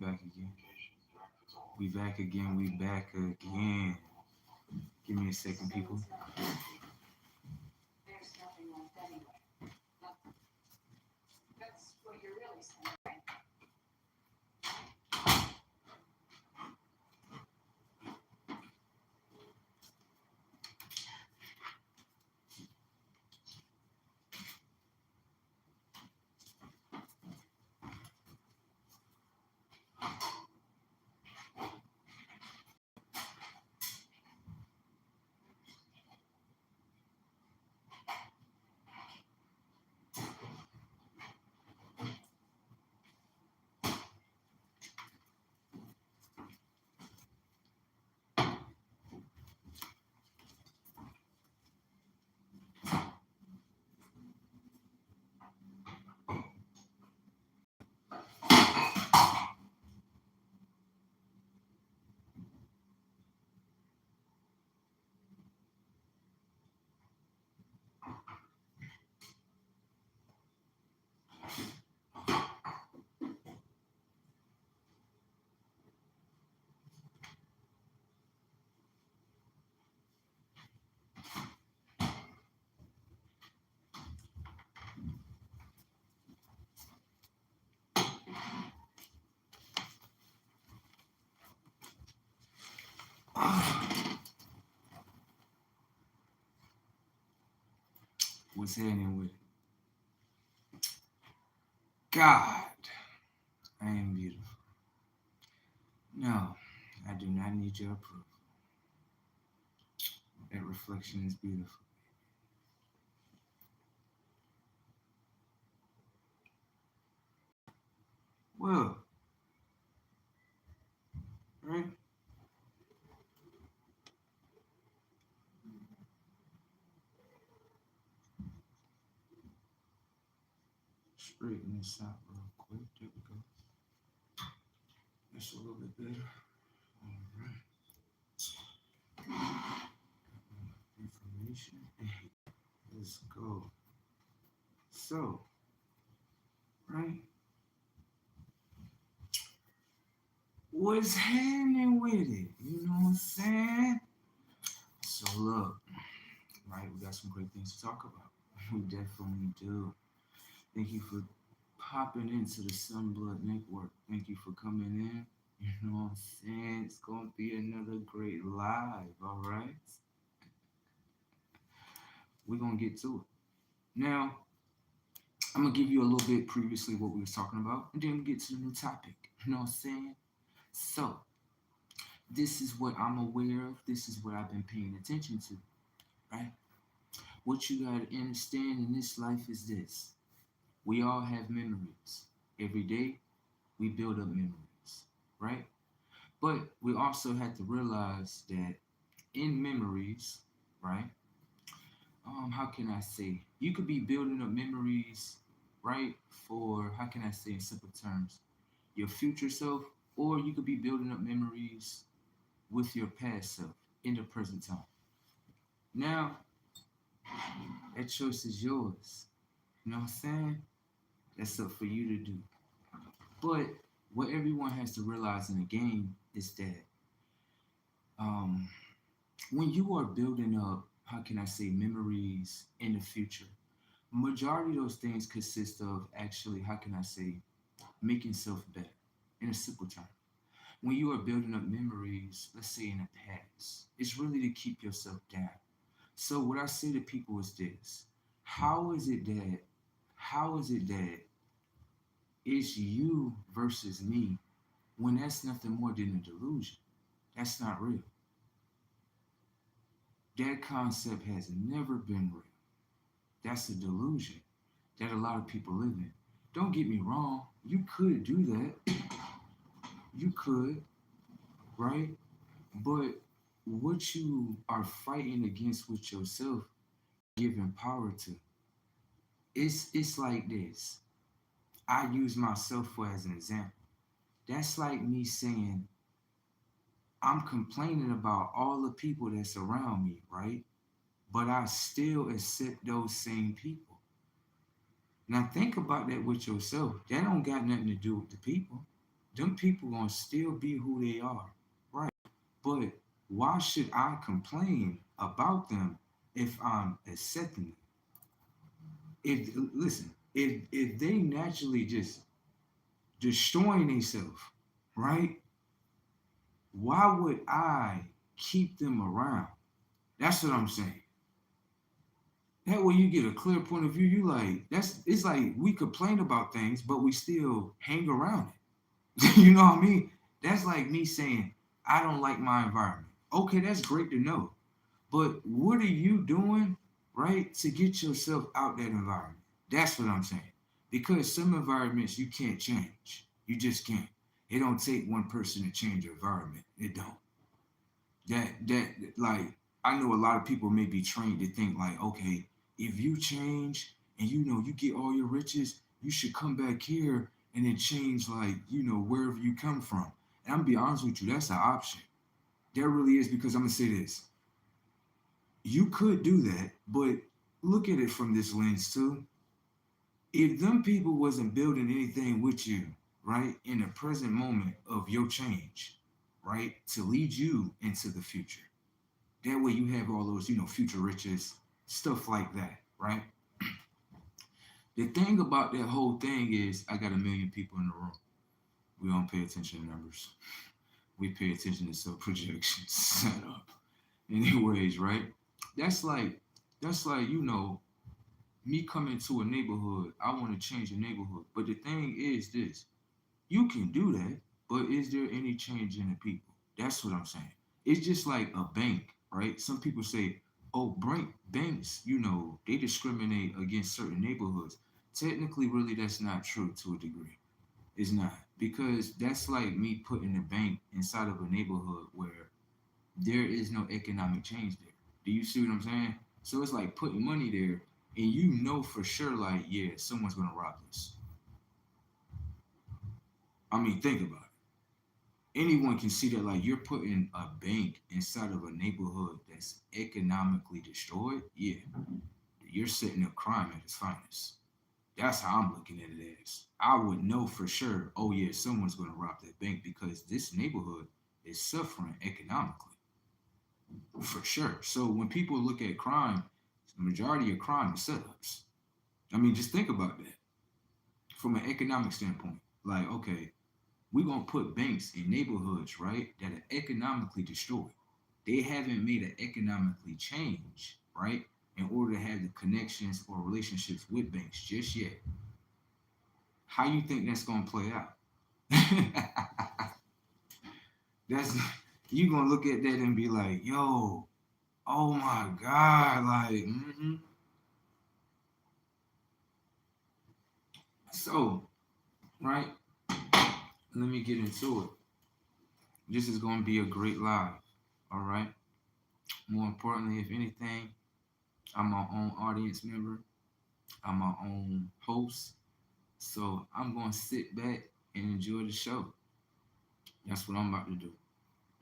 Back again. We back again. We back again. Give me a second, people. What's happening with it? God, I am beautiful. No, I do not need your approval. That reflection is beautiful. Well, right? Straighten this out real quick. There we go. That's a little bit better. All right. Information. Let's go. So, right? What's happening with it? You know what I'm saying? So look, right? We got some great things to talk about. We definitely do. Thank you for popping into the Sunblood Network. Thank you for coming in. You know what I'm saying? It's gonna be another great live, all right? We're gonna get to it. Now, I'm gonna give you a little bit previously what we was talking about, and then we get to the new topic. You know what I'm saying? So, this is what I'm aware of. This is what I've been paying attention to, right? What you gotta understand in this life is this. We all have memories. Every day, we build up memories, right? But we also have to realize that in memories, right? How can I say? You could be building up memories, right? For how can I say in simple terms, your future self, or you could be building up memories with your past self in the present time. Now, that choice is yours. You know what I'm saying? That's up for you to do. But what everyone has to realize in the game is that um, when you are building up, how can I say, memories in the future, majority of those things consist of actually, how can I say, making self better in a simple term. When you are building up memories, let's say in the past, it's really to keep yourself down. So what I say to people is this: how is it that, how is it that it's you versus me when that's nothing more than a delusion? That's not real. That concept has never been real. That's a delusion that a lot of people live in. Don't get me wrong, you could do that. You could, right? But what you are fighting against with yourself, giving power to, it's like this. I use myself for as an example. That's like me saying I'm complaining about all the people that's around me, right? But I still accept those same people. Now think about that with yourself. That don't got nothing to do with the people. them people gonna still be who they are, right? But why should I complain about them if I'm accepting them? If listen, if they naturally just destroying themselves, right? Why would I keep them around? That's what I'm saying. That way you get a clear point of view. You like that's it's like we complain about things, but we still hang around it. You know what I mean? That's like me saying I don't like my environment. Okay, that's great to know. But what are you doing, right, to get yourself out that environment? That's what I'm saying. Because some environments you can't change. You just can't. It don't take one person to change your environment. It don't. That like I know a lot of people may be trained to think like, okay, if you change and you get all your riches, you should come back here and then change like wherever you come from. And I'm gonna be honest with you, that's an option. There really is because I'm gonna say this. You could do that, but look at it from this lens too. If them people wasn't building anything with you, right, in the present moment of your change, right, to lead you into the future. That way you have all those, future riches, stuff like that, right? The thing about that whole thing is I got a million people in the room. We don't pay attention to numbers. We pay attention to self projections set up. Anyways, right? That's like that's like, me coming to a neighborhood. I want to change the neighborhood. But the thing is this. You can do that, but is there any change in the people? That's what I'm saying. It's just like a bank, right? Some people say, oh, banks, they discriminate against certain neighborhoods. Technically, really, that's not true to a degree. It's not. Because that's like me putting a bank inside of a neighborhood where there is no economic change there. Do you see what I'm saying? So it's like putting money there, and you know for sure, like, yeah, someone's gonna rob this. I mean, think about it. Anyone can see that like you're putting a bank inside of a neighborhood that's economically destroyed. Yeah, you're setting up crime at its finest. That's how I'm looking at it as. I would know for sure, oh yeah, someone's gonna rob that bank because this neighborhood is suffering economically. For sure. So when people look at crime, the majority of crime is setups. I mean, just think about that from an economic standpoint. Like, okay, we're gonna put banks in neighborhoods, right, that are economically destroyed. They haven't made an economically change, right, in order to have the connections or relationships with banks just yet. How you think that's gonna play out? That's you gonna look at that and be like, yo, oh my god, like, so, right? Let me get into it. This is gonna be a great live, all right? More importantly, if anything, I'm my own audience member. I'm my own host. So I'm going to sit back and enjoy the show. That's what I'm about to do.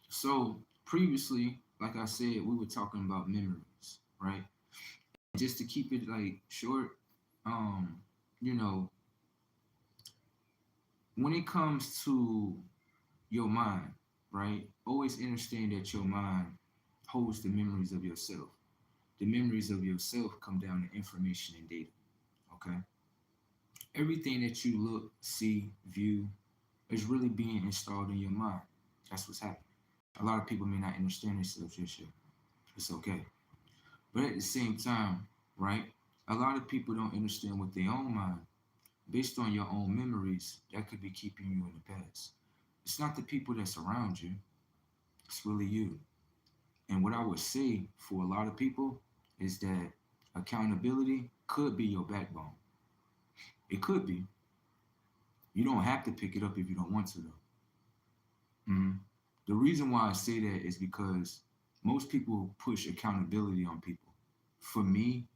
So previously, like I said, we were talking about memories, right? Just to keep it like short, um, you know, when it comes to your mind, right? Always understand that your mind holds the memories of yourself. The memories of yourself come down to information and data. Okay. Everything that you look, see, view is really being installed in your mind. That's what's happening. A lot of people may not understand themselves just yet. It's okay. But at the same time, right, a lot of people don't understand what their own mind, based on your own memories, that could be keeping you in the past. It's not the people that's around you, it's really you. And what I would say for a lot of people is that accountability could be your backbone. It could be. You don't have to pick it up if you don't want to, though. Mhm. The reason why I say that is because most people push accountability on people. For me,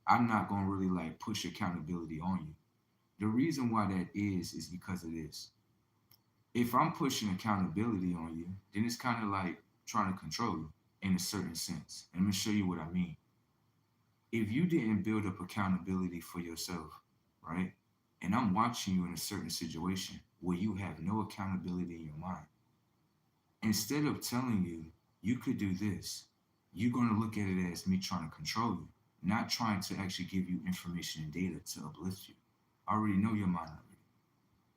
I'm not gonna really like push accountability on you. The reason why that is because of this. If I'm pushing accountability on you, then it's kind of like trying to control you in a certain sense. And I'm gonna show you what I mean. If you didn't build up accountability for yourself, right? And I'm watching you in a certain situation, where you have no accountability in your mind. Instead of telling you, you could do this, you're going to look at it as me trying to control you, not trying to actually give you information and data to uplift you. I already know your mind already.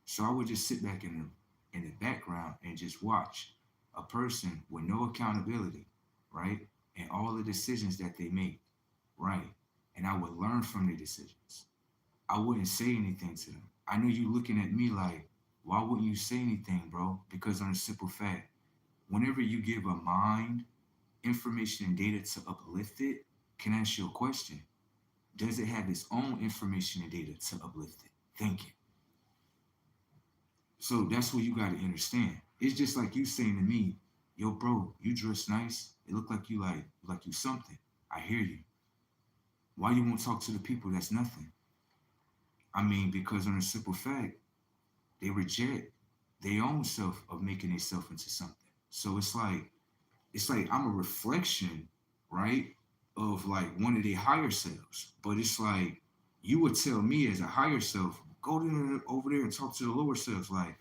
So I would just sit back in the background and just watch a person with no accountability, right? And all the decisions that they make, right? And I would learn from their decisions. I wouldn't say anything to them. I know you looking at me like, why wouldn't you say anything, bro? Because on a simple fact, whenever you give a mind information and data to uplift it, can I ask you a question? Does it have its own information and data to uplift it? Thinking. So that's what you got to understand. It's just like you saying to me, yo, bro, you dress nice. It look like you something. I hear you. Why you won't talk to the people? That's nothing. I mean, because on a simple fact, they reject their own self of making themselves into something. So it's like I'm a reflection, right, of like one of their higher selves. But it's like you would tell me as a higher self, go to over there and talk to the lower selves. Like,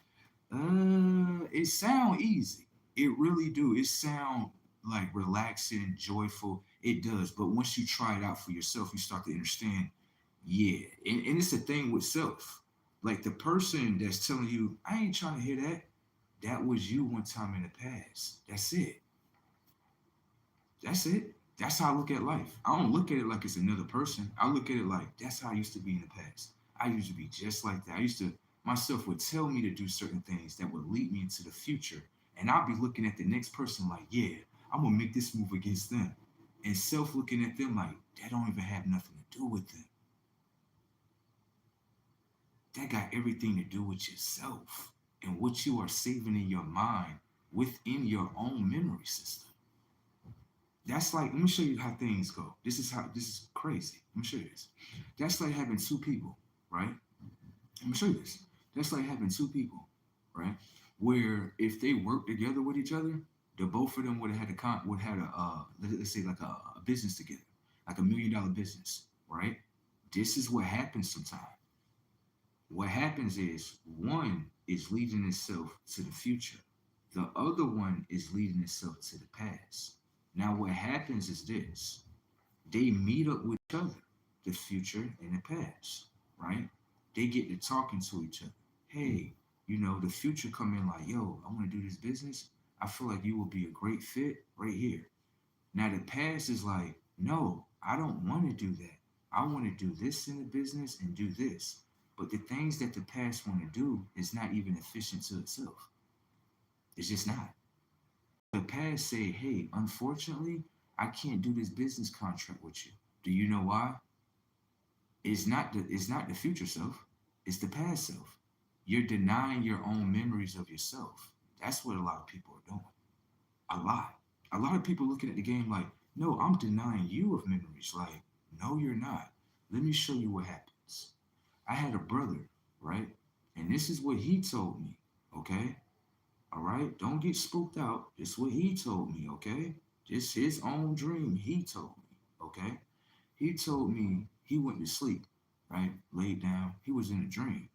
it sound easy. It really do. It sound like relaxing, joyful. It does. But once you try it out for yourself, you start to understand. Yeah, and it's the thing with self. Like the person that's telling you, I ain't trying to hear that. That was you one time in the past. That's it. That's it. That's how I look at life. I don't look at it like it's another person. I look at it like that's how I used to be in the past. I used to be just like that. Myself would tell me to do certain things that would lead me into the future. And I'll be looking at the next person like, yeah, I'm going to make this move against them. And self looking at them like, that don't even have nothing to do with them. That got everything to do with yourself and what you are saving in your mind within your own memory system. That's like, let me show you how things go. This is crazy. Let me show you this. That's like having two people, right? Let me show you this. That's like having two people, right? Where if they work together with each other, the both of them would have had let's say like a business together, like $1 million business, right? This is what happens sometimes. What happens is one is leading itself to the future. The other one is leading itself to the past. Now, what happens is this they meet up with each other, the future and the past, right? They get to talking to each other. Hey, the future come in like, yo, I want to do this business. I feel like you will be a great fit right here. Now, the past is like, no, I don't want to do that. I want to do this in the business and do this. But the things that the past want to do is not even efficient to itself. It's just not. The past say, hey, unfortunately, I can't do this business contract with you. Do you know why? It's not the future self, it's the past self. You're denying your own memories of yourself. That's what a lot of people are doing. A lot. A lot of people looking at the game like, no, I'm denying you of memories. Like, no, you're not. Let me show you what happens. I had a brother, right? And this is what he told me, okay? All right? Don't get spooked out. This is what he told me, okay? Just his own dream he told me, okay? He told me he went to sleep, right? Laid down. He was in a dream.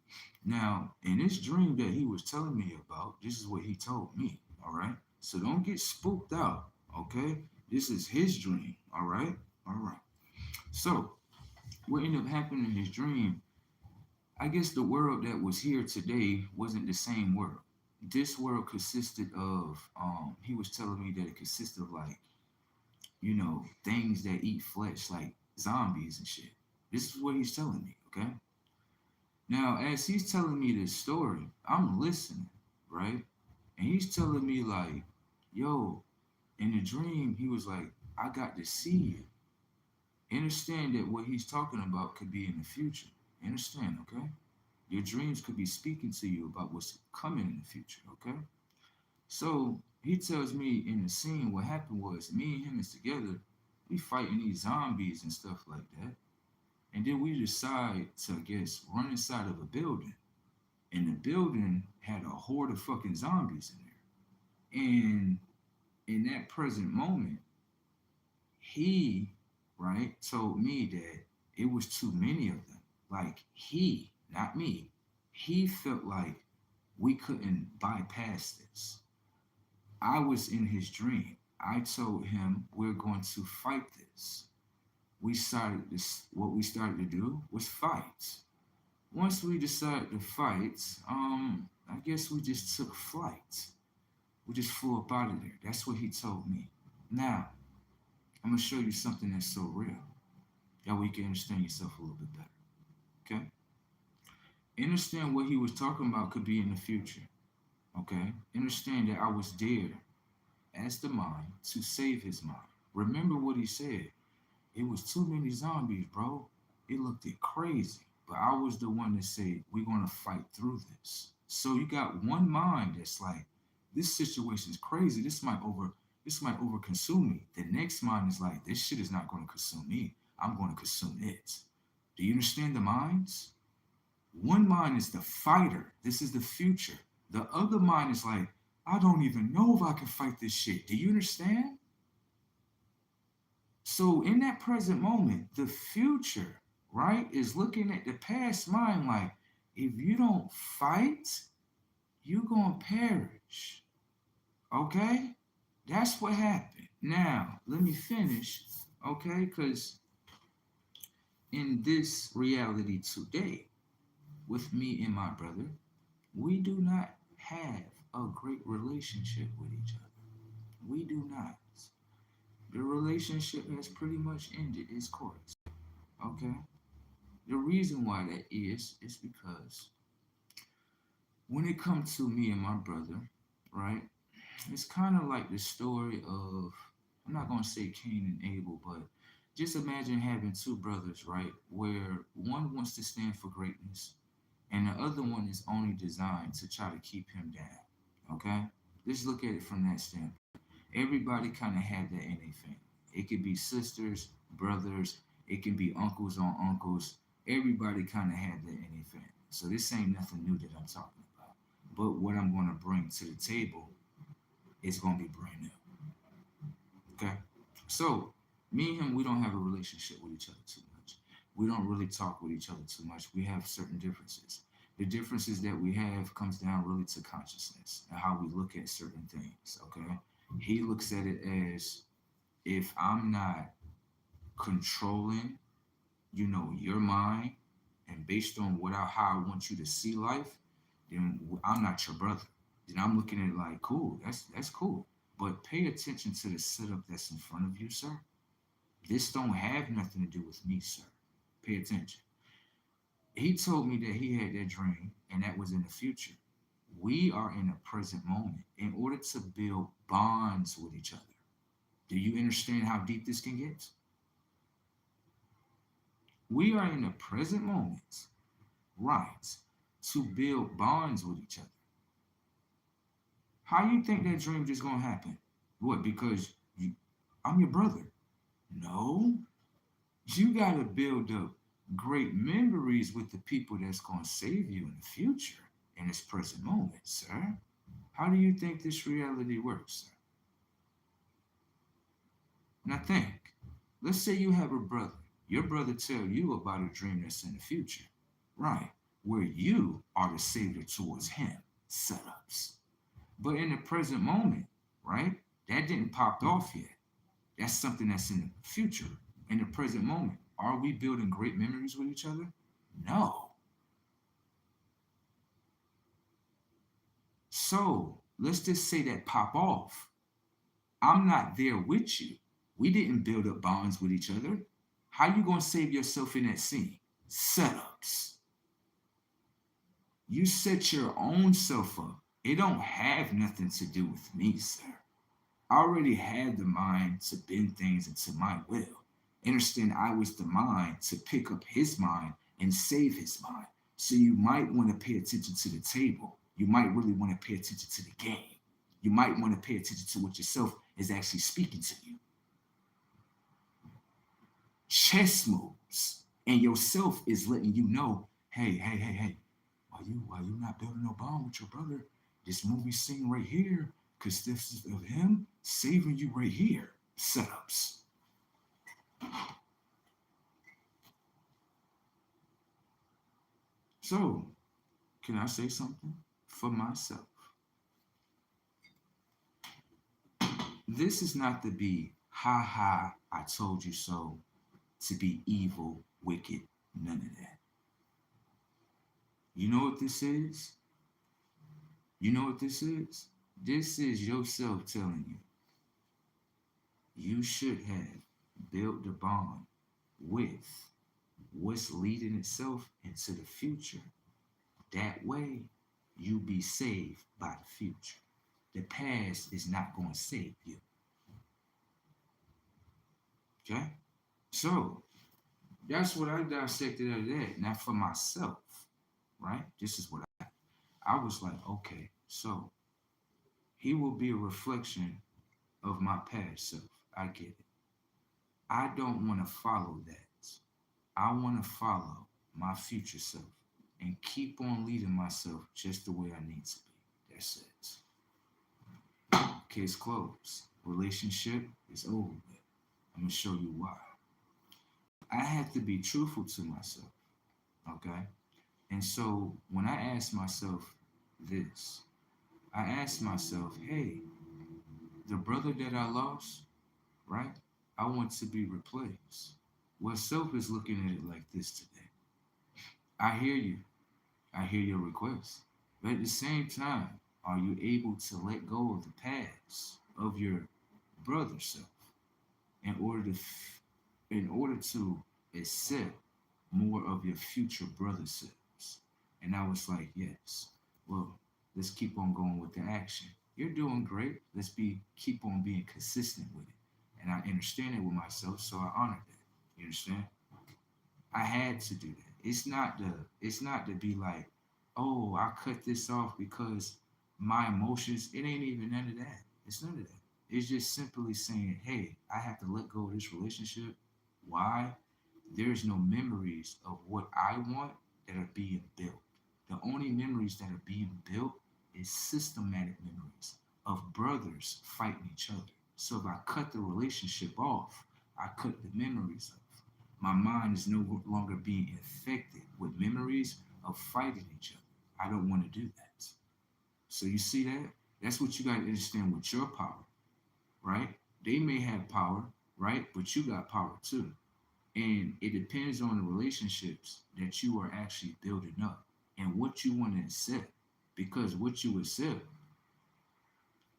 Now, in this dream that he was telling me about, this is what he told me, all right? So don't get spooked out, okay? This is his dream, all right? All right. So, what ended up happening in his dream, I guess the world that was here today wasn't the same world. This world consisted of, he was telling me that it consisted of like, things that eat flesh, like zombies and shit. This is what he's telling me, okay? Now, as he's telling me this story, I'm listening, right? And he's telling me, like, yo, in the dream, he was like, I got to see you. Understand that what he's talking about could be in the future. Understand, okay? Your dreams could be speaking to you about what's coming in the future, okay? So he tells me in the scene what happened was me and him is together, we fighting these zombies and stuff like that. And then we decide to, I guess, run inside of a building. And the building had a horde of fucking zombies in there. And in that present moment, he, right, told me that it was too many of them. Like he, not me, he felt like We couldn't bypass this. I was in his dream. I told him we're going to fight this. We started this. What we started to do was fight. Once we decided to fight, I guess we just took flight. We just flew up out of there. That's what he told me. Now, I'm gonna show you something that's so real. That way you can understand yourself a little bit better. Okay? Understand what he was talking about could be in the future. Okay? Understand that I was there as the mind to save his mind. Remember what he said. It was too many zombies, bro. It looked it crazy. But I was the one that said, we're gonna fight through this. So you got one mind that's like, this situation is crazy. This might over consume me. The next mind is like, this shit is not gonna consume me. I'm gonna consume it. Do you understand the minds? One mind is the fighter. This is the future. The other mind is like, I don't even know if I can fight this shit. Do you understand? So in that present moment, the future, right, is looking at the past mind like, if you don't fight, you're going to perish. Okay? That's what happened. Now, let me finish, okay? Because in this reality today, with me and my brother, we do not have a great relationship with each other. We do not. The relationship has pretty much ended its course. Okay? The reason why that is because when it comes to me and my brother, right, it's kind of like the story of, I'm not going to say Cain and Abel, but just imagine having two brothers, right, where one wants to stand for greatness and the other one is only designed to try to keep him down. Okay? Let's look at it from that standpoint. Everybody kind of have that in their family. It could be sisters, brothers, it can be uncles on uncles. Everybody kind of had that in their family. So this ain't nothing new that I'm talking about. But what I'm going to bring to the table is going to be brand new. Okay? So, me and him, we don't have a relationship with each other too much. We don't really talk with each other too much. We have certain differences. The differences that we have comes down really to consciousness and how we look at certain things. Okay? He looks at it as, if I'm not controlling, your mind, and based on how I want you to see life, then I'm not your brother. Then I'm looking at it like, cool, that's cool. But pay attention to the setup that's in front of you, sir. This don't have nothing to do with me, sir. Pay attention. He told me that he had that dream, and that was in the future. We are in the present moment in order to build bonds with each other. Do you understand how deep this can get? We are in the present moment, right, to build bonds with each other. How you think that dream just gonna happen? What? Because I'm your brother? No, you gotta build up great memories with the people that's gonna save you in the future, in this present moment, sir. How do you think this reality works, sir? Now think. Let's say you have a brother. Your brother tell you about a dream that's in the future, right? Where you are the savior towards him. Setups. But in the present moment, right? That didn't pop off yet. That's something that's in the future. In the present moment, are we building great memories with each other? No. So let's just say that pop off. I'm not there with you. We didn't build up bonds with each other. How you gonna save yourself in that scene? Setups. You set your own self up. It don't have nothing to do with me, sir. I already had the mind to bend things into my will. Understand, I was the mind to pick up his mind and save his mind. So you might want to pay attention to the table. You might really want to pay attention to the game. You might want to pay attention to what yourself is actually speaking to you. Chess moves, and yourself is letting you know, hey, why you not building no bond with your brother? This movie scene right here, because this is of him saving you right here. Setups. So, can I say something? for myself. This is not to be, ha ha, I told you so, to be evil, wicked, none of that. You know what this is? You know what this is? This is yourself telling you you should have built the bond with what's leading itself into the future. That way, you be saved by the future. The past is not going to save you. Okay? So, that's what I dissected out of that. Now, for myself, right? This is what I was like, okay, so he will be a reflection of my past self. I get it. I don't want to follow that. I want to follow my future self and keep on leading myself just the way I need to be. That's it. Case closed. Relationship is over with. I'm going to show you why. I have to be truthful to myself. Okay? And so when I ask myself this, I ask myself, hey, the brother that I lost, right? I want to be replaced. Well, self is looking at it like this today. I hear you. I hear your request. But at the same time, are you able to let go of the past of your brother self in order to accept more of your future brother selves? And I was like, yes. Well, let's keep on going with the action. You're doing great. Keep on being consistent with it. And I understand it with myself, so I honor that. You understand? I had to do that. It's not to be like, oh, I cut this off because my emotions, it ain't even none of that. It's none of that. It's just simply saying, hey, I have to let go of this relationship. Why? There's no memories of what I want that are being built. The only memories that are being built is systematic memories of brothers fighting each other. So if I cut the relationship off, I cut the memories off. My mind is no longer being infected with memories of fighting each other. I don't want to do that. So you see that? That's what you got to understand with your power, right? They may have power, right? But you got power too. And it depends on the relationships that you are actually building up and what you want to accept. Because what you accept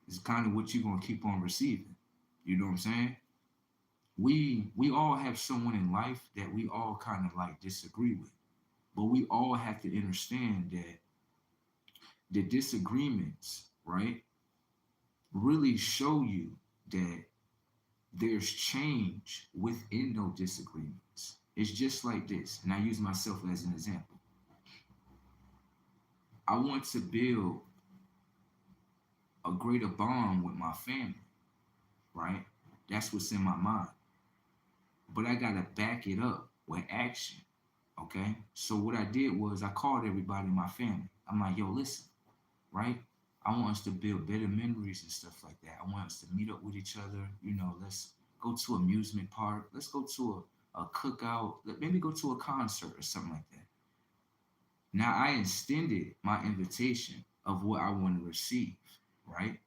is kind of what you're going to keep on receiving. You know what I'm saying? We all have someone in life that we all kind of like disagree with. But we all have to understand that the disagreements, right, really show you that there's change within those disagreements. It's just like this, and I use myself as an example. I want to build a greater bond with my family, right? That's what's in my mind. But I gotta back it up with action, okay? So what I did was I called everybody in my family. I'm like, yo, listen, right? I want us to build better memories and stuff like that. I want us to meet up with each other. Let's go to an amusement park. Let's go to a cookout. Maybe go to a concert or something like that. Now I extended my invitation of what I want to receive, right?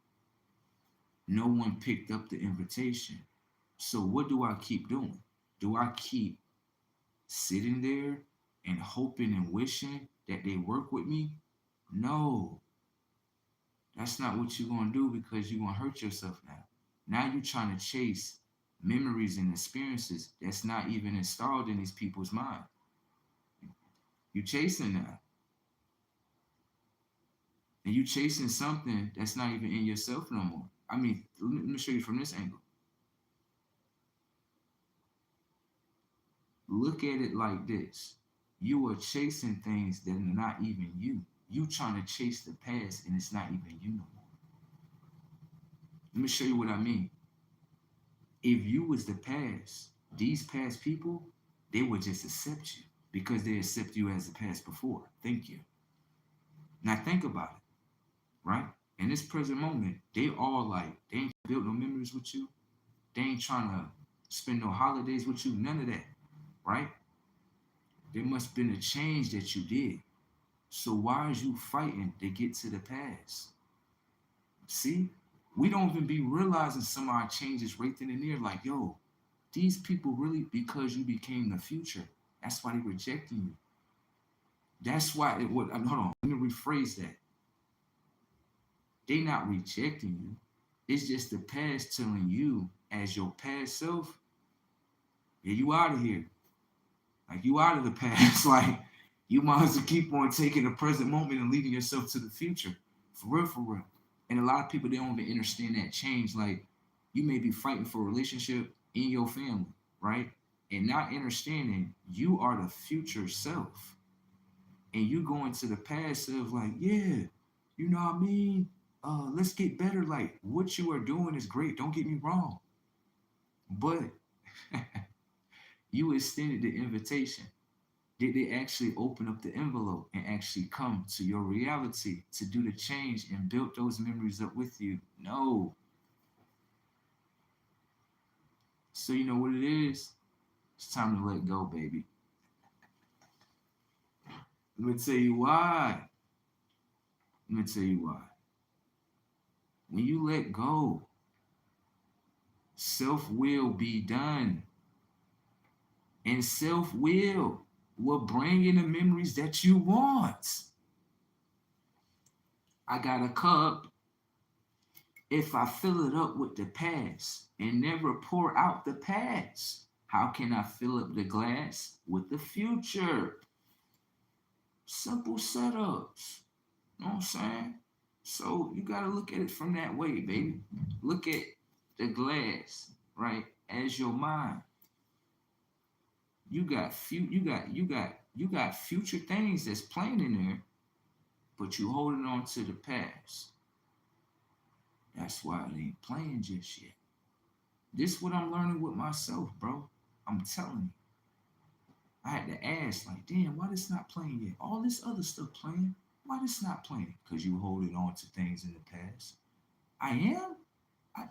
No one picked up the invitation. So what do I keep doing? Do I keep sitting there and hoping and wishing that they work with me? No, that's not what you're going to do because you're going to hurt yourself now. Now you're trying to chase memories and experiences that's not even installed in these people's mind. You're chasing that. And you're chasing something that's not even in yourself no more. I mean, let me show you from this angle. Look at it like this. You are chasing things that are not even you. You trying to chase the past and it's not even you no more. Let me show you what I mean. If you was the past, these past people, they would just accept you because they accept you as the past before. Thank you. Now think about it, right? In this present moment, they all like, they ain't built no memories with you. They ain't trying to spend no holidays with you. None of that, right? There must have been a change that you did. So why is you fighting to get to the past? See, we don't even be realizing some of our changes right then and there. Like, yo, these people really, because you became the future, that's why they rejecting you. That's why it would, hold on, let me rephrase that. They not rejecting you. It's just the past telling you as your past self, yeah, you out of here. Like you out of the past. Like you might as well keep on taking the present moment and leading yourself to the future. For real, for real. And a lot of people they don't even understand that change. Like you may be fighting for a relationship in your family, right? And not understanding you are the future self. And you go into the past self like, yeah, you know what I mean? Let's get better. Like what you are doing is great. Don't get me wrong. But you extended the invitation. Did they actually open up the envelope and actually come to your reality to do the change and build those memories up with you? No. So you know what it is? It's time to let go, baby. Let me tell you why. Let me tell you why. When you let go, self will be done. And self will bring in the memories that you want. I got a cup. If I fill it up with the past and never pour out the past, how can I fill up the glass with the future? Simple setups. You know what I'm saying? So you gotta look at it from that way, baby. Look at the glass, right, as your mind. You got future things that's playing in there, but you holding on to the past. That's why it ain't playing just yet. This is what I'm learning with myself, bro. I'm telling you. I had to ask, like, damn, why this not playing yet? All this other stuff playing. Why this not playing? Because you holding on to things in the past. I am?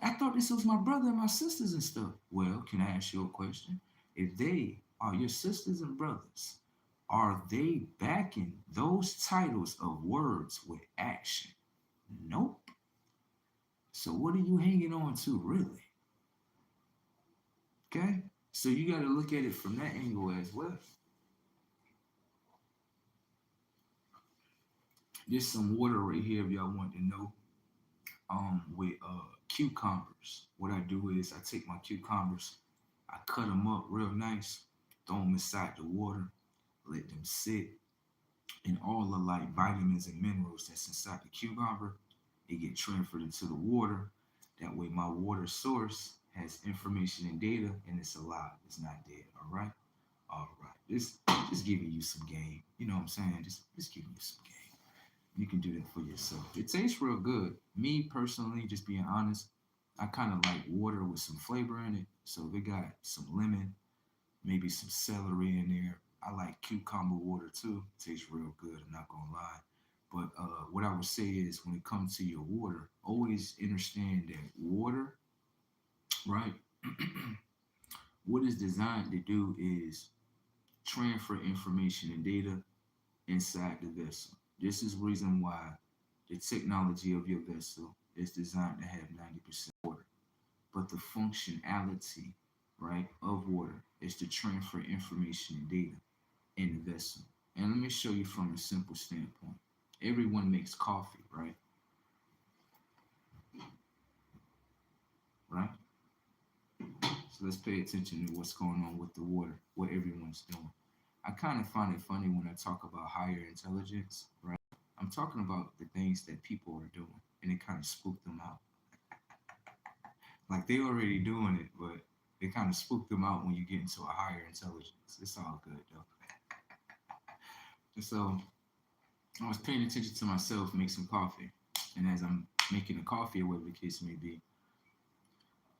I thought this was my brother and my sisters and stuff. Well, can I ask you a question? If they are your sisters and brothers, are they backing those titles of words with action? Nope. So what are you hanging on to, really? Okay? So you got to look at it from that angle as well. There's some water right here if y'all want to know. With cucumbers. What I do is I take my cucumbers, I cut them up real nice, throw them inside the water, let them sit, and all the like vitamins and minerals that's inside the cucumber, it get transferred into the water. That way, my water source has information and data, and it's alive. It's not dead. All right. All right. Just giving you some game. You know what I'm saying? Just giving you some game. You can do that for yourself. It tastes real good. Me personally, just being honest, I kind of like water with some flavor in it. So if it got some lemon, maybe some celery in there. I like cucumber water too. It tastes real good. I'm not gonna lie. But what I would say is, when it comes to your water, always understand that water, right? What it's designed to do is transfer information and data inside the vessel. This is the reason why the technology of your vessel is designed to have 90% water. But the functionality, right, of water is to transfer information and data in the vessel. And let me show you from a simple standpoint. Everyone makes coffee, right? Right? So let's pay attention to what's going on with the water, what everyone's doing. I kind of find it funny when I talk about higher intelligence, right? I'm talking about the things that people are doing, and it kind of spooked them out. Like they already doing it, but it kind of spooked them out when you get into a higher intelligence. It's all good though. And so I was paying attention to myself make some coffee, and as I'm making the coffee, or whatever the case may be,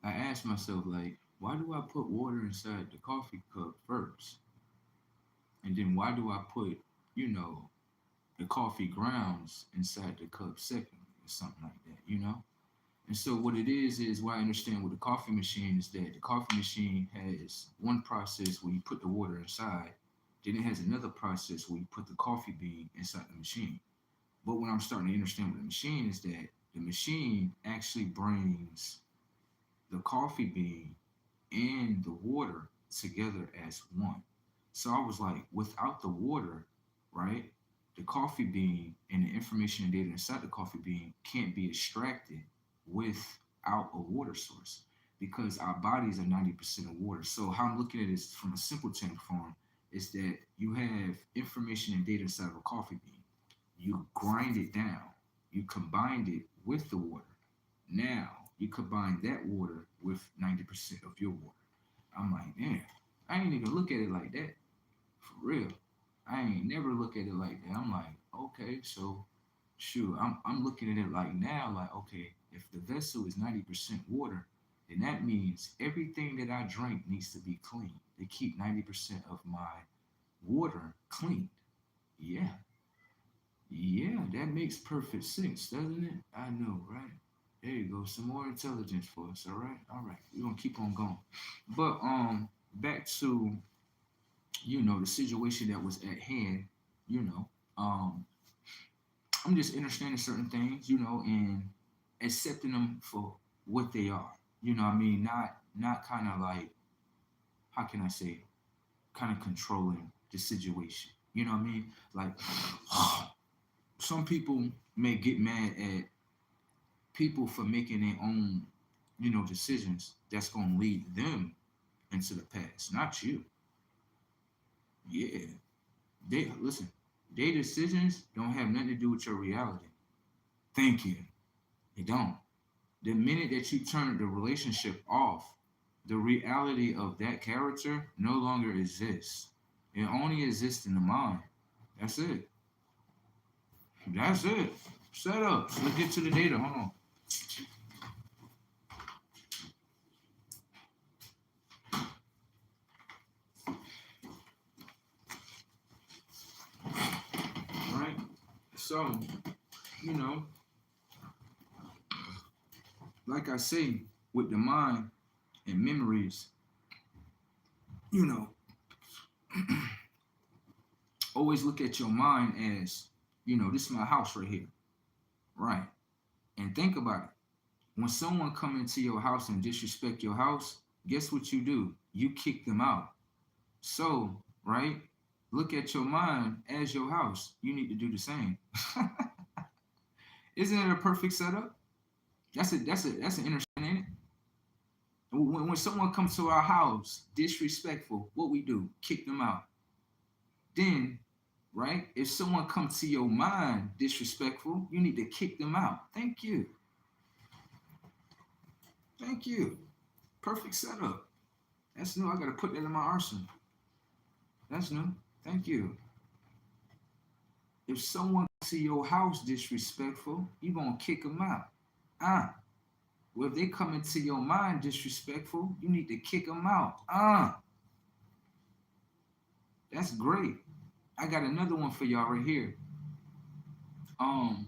I asked myself like, why do I put water inside the coffee cup first, and then why do I put, you know, the coffee grounds inside the cup second, or something like that, you know? And so what it is what I understand with the coffee machine is that the coffee machine has one process where you put the water inside, Then it has another process where you put the coffee bean inside the machine. But what I'm starting to understand with the machine is that the machine actually brings the coffee bean and the water together as one. So I was like, without the water, right, the coffee bean and the information and data inside the coffee bean can't be extracted without a water source because our bodies are 90% of water. So how I'm looking at it is from a simple tank form is that you have information and data inside of a coffee bean. You grind it down, you combined it with the water. Now you combine that water with 90% of your water. I'm like, man, I ain't even look at it like that. For real. I ain't never look at it like that. I'm like, okay, so shoot, I'm looking at it like now, like, okay, if the vessel is 90% water, then that means everything that I drink needs to be clean to keep 90% of my water clean. Yeah. Yeah, that makes perfect sense, doesn't it? I know, right? There you go. Some more intelligence for us, all right? All right. We're gonna keep on going. But back to, the situation that was at hand, you know, um I'm just understanding certain things, and accepting them for what they are. I mean, not kind of like, how can I say, kind of controlling the situation. You know what I mean? Like some people may get mad at people for making their own, decisions that's going to lead them into the past, not you. Yeah, they listen. Their decisions don't have nothing to do with your reality. Thank you. They don't. The minute that you turn the relationship off, the reality of that character no longer exists. It only exists in the mind. That's it. That's it. Set up. So let's get to the data. Hold on. All right. So, you know, like I say, with the mind and memories, you know, always look at your mind as, this is my house right here. Right. And think about it. When someone come into your house and disrespect your house, guess what you do? You kick them out. So, right? Look at your mind as your house. You need to do the same. Isn't it a perfect setup? That's an understanding. When someone comes to our house disrespectful, what we do? Kick them out. Then, right? If someone comes to your mind disrespectful, you need to kick them out. Thank you. Thank you. Perfect setup. That's new. I gotta put that in my arsenal. That's new. Thank you. If someone comes to your house disrespectful, you gonna kick them out. Well, if they come into your mind disrespectful, you need to kick them out. That's great. I got another one for y'all right here. Um,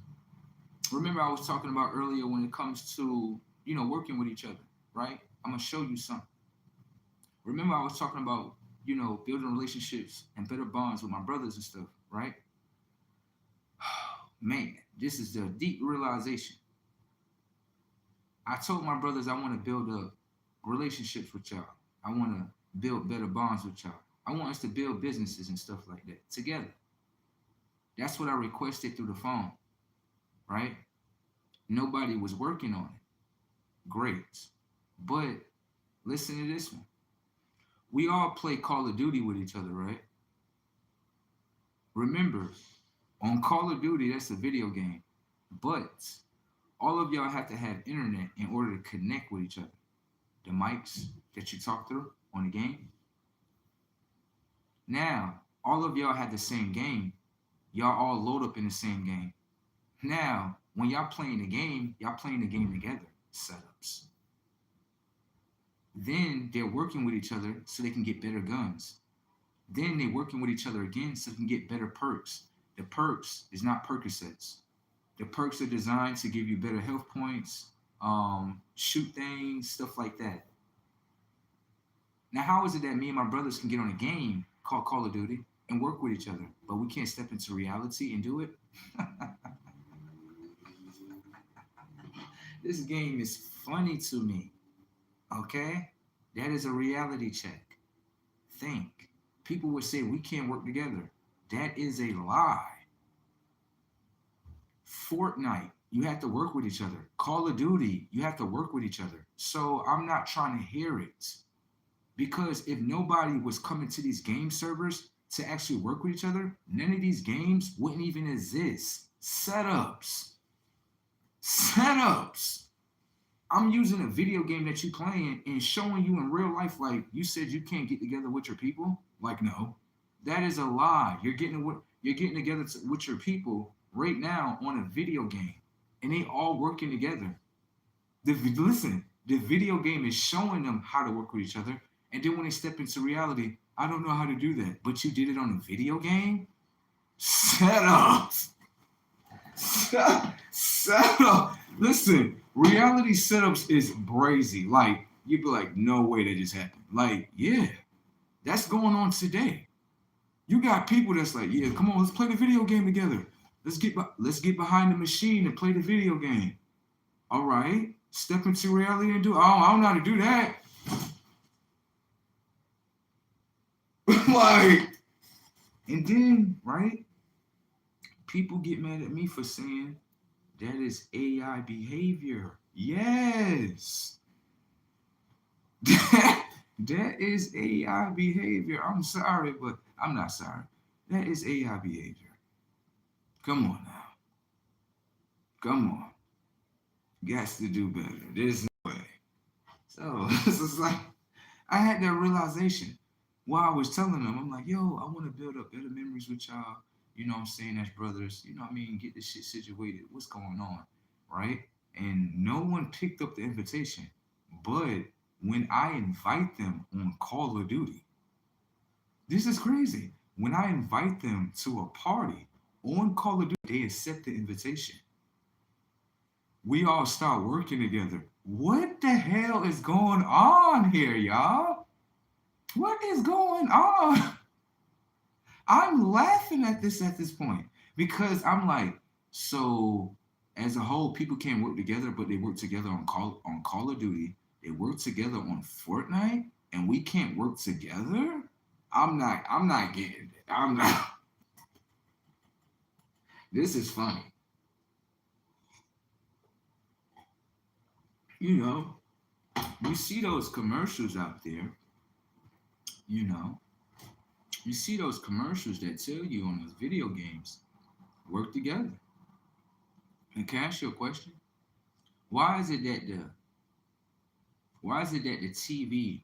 Remember I was talking about earlier when it comes to, working with each other, right? I'm gonna show you something. Remember I was talking about, building relationships and better bonds with my brothers and stuff, right? Man, this is the deep realization. I told my brothers I want to build up relationships with y'all. I want to build better bonds with y'all. I want us to build businesses and stuff like that together. That's what I requested through the phone, right? Nobody was working on it. Great. But listen to this one. We all play Call of Duty with each other, right? Remember, on Call of Duty, that's a video game. But all of y'all have to have internet in order to connect with each other. The mics that you talk through on the game. Now, all of y'all have the same game. Y'all all load up in the same game. Now, when y'all playing the game, y'all playing the game together. Setups. Then they're working with each other so they can get better guns. Then they're working with each other again so they can get better perks. The perks is not Percocets. The perks are designed to give you better health points, shoot things, stuff like that. Now, how is it that me and my brothers can get on a game called Call of Duty and work with each other, but we can't step into reality and do it. This game is funny to me. Okay? That is a reality check. Think. People would say we can't work together. That is a lie. Fortnite, you have to work with each other. Call of Duty, you have to work with each other. So I'm not trying to hear it. Because if nobody was coming to these game servers to actually work with each other, none of these games wouldn't even exist. Setups. Setups. I'm using a video game that you playing and showing you in real life, like you said you can't get together with your people. Like, no. That is a lie. You're getting together with your people right now on a video game. And they all working together. Listen, the video game is showing them how to work with each other. And then when they step into reality, I don't know how to do that. But you did it on a video game? Setups. Setup. Listen, reality setups is brazy. Like, you'd be like, no way that just happened. Like, yeah, that's going on today. You got people that's like, yeah, come on, let's play the video game together. Let's get behind the machine and play the video game. All right, step into reality and do. Oh, I don't know how to do that. Like, and then right, people get mad at me for saying that is AI behavior. Yes, that is AI behavior. I'm sorry, but I'm not sorry. That is AI behavior. Come on now. Come on. Got to do better. There's no way. So this is like I had that realization while I was telling them. I'm like, yo, I want to build up better memories with y'all. You know what I'm saying? As brothers, you know what I mean? Get this shit situated. What's going on? Right? And no one picked up the invitation. But when I invite them on Call of Duty, this is crazy. When I invite them to a party on Call of Duty, they accept the invitation. We all start working together. What the hell is going on here, y'all? What is going on? I'm laughing at this point because I'm like, so as a whole, people can't work together, but they work together on Call of Duty. They work together on Fortnite, and we can't work together. I'm not getting it. I'm not. This is funny. You know, you see those commercials out there. You know, you see those commercials that tell you on those video games work together. And can I ask you a question? Why is it that the why is it that the TV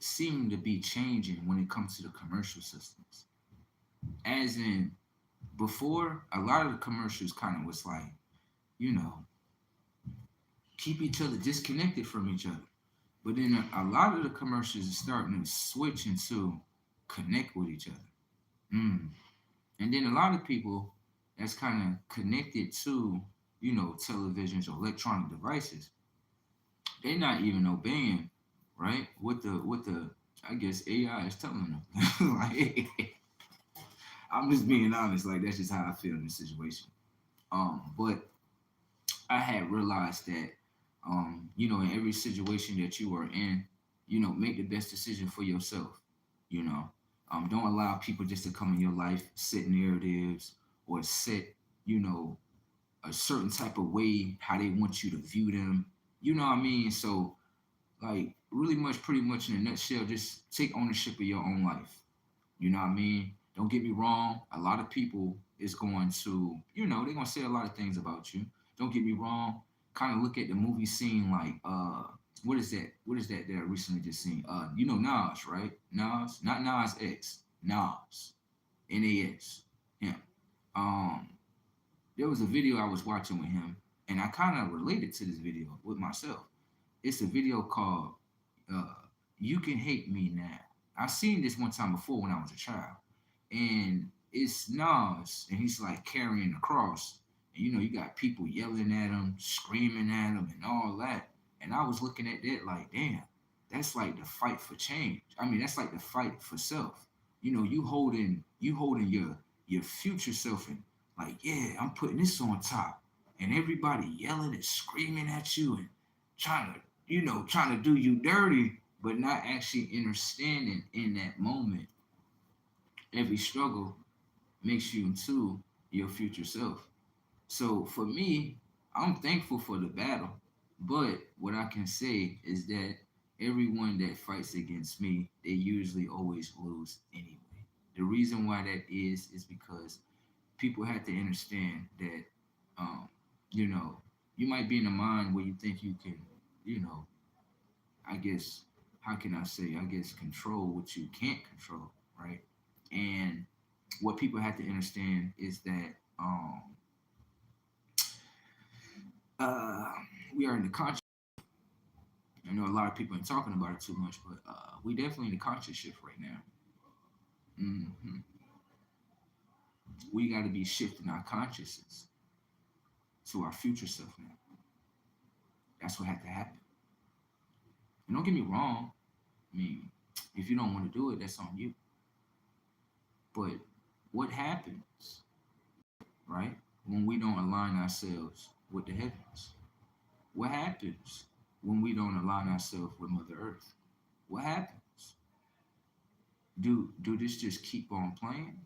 seem to be changing when it comes to the commercial systems? As in, before, a lot of the commercials kind of was like, you know, keep each other disconnected from each other. But then a lot of the commercials are starting to switch into connect with each other. Mm. And then a lot of people that's kind of connected to, televisions or electronic devices, they're not even obeying, right? What the I guess AI is telling them. Like, I'm just being honest. Like that's just how I feel in this situation. But I had realized that, in every situation that you are in, make the best decision for yourself. You know, don't allow people just to come in your life, set narratives or set, you know, a certain type of way how they want you to view them. You know what I mean? So, like, really much, pretty much in a nutshell, just take ownership of your own life. You know what I mean? Don't get me wrong. A lot of people is going to, they're gonna say a lot of things about you. Don't get me wrong. Kind of look at the movie scene like, what is that? What is that I recently just seen? Nas, right? Nas, not Nas X, Nas, Nas, him. Um, there was a video I was watching with him, and I kind of related to this video with myself. It's a video called uh, "You Can Hate Me Now." I've seen this one time before when I was a child, and it's Nas, and he's like carrying the cross, and you got people yelling at him, screaming at him, and all that. And I was looking at that like, damn, that's like the fight for change. I mean, that's like the fight for self. you holding your future self and like, yeah, I'm putting this on top, and everybody yelling and screaming at you and trying to do you dirty, but not actually understanding in that moment every struggle makes you into your future self. So for me, I'm thankful for the battle, but what I can say is that everyone that fights against me, they usually always lose anyway. The reason why that is because people have to understand that, um, you know, you might be in a mind where you think you can, you know, I guess, how can I say, I guess, control what you can't control, right? And what people have to understand is that uh, we are in the conscious. I know a lot of people ain't talking about it too much, but we definitely in the conscious shift right now. hmm We got to be shifting our consciousness to our future self now. That's what had to happen. And don't get me wrong. I mean, if you don't want to do it, that's on you. But what happens, right, when we don't align ourselves with the heavens? What happens when we don't align ourselves with Mother Earth? What happens? Do this just keep on playing?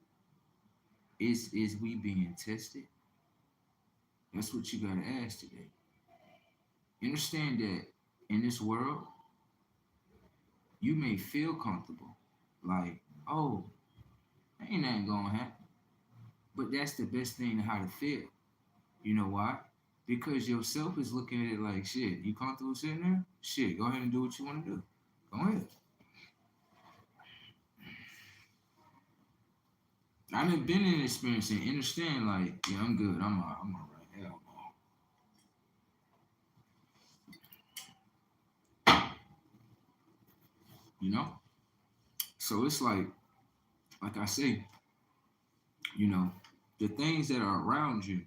Is we being tested? That's what you gotta ask today. Understand that in this world, you may feel comfortable, like, oh, ain't nothing gonna happen. But that's the best thing to how to feel. You know why? Because yourself is looking at it like, shit, you comfortable sitting there? Shit, go ahead and do what you want to do. Go ahead. I done been in experience and understand, like, yeah, I'm good. I'm all right. Hell no. You know? So it's like I say, you know, the things that are around you,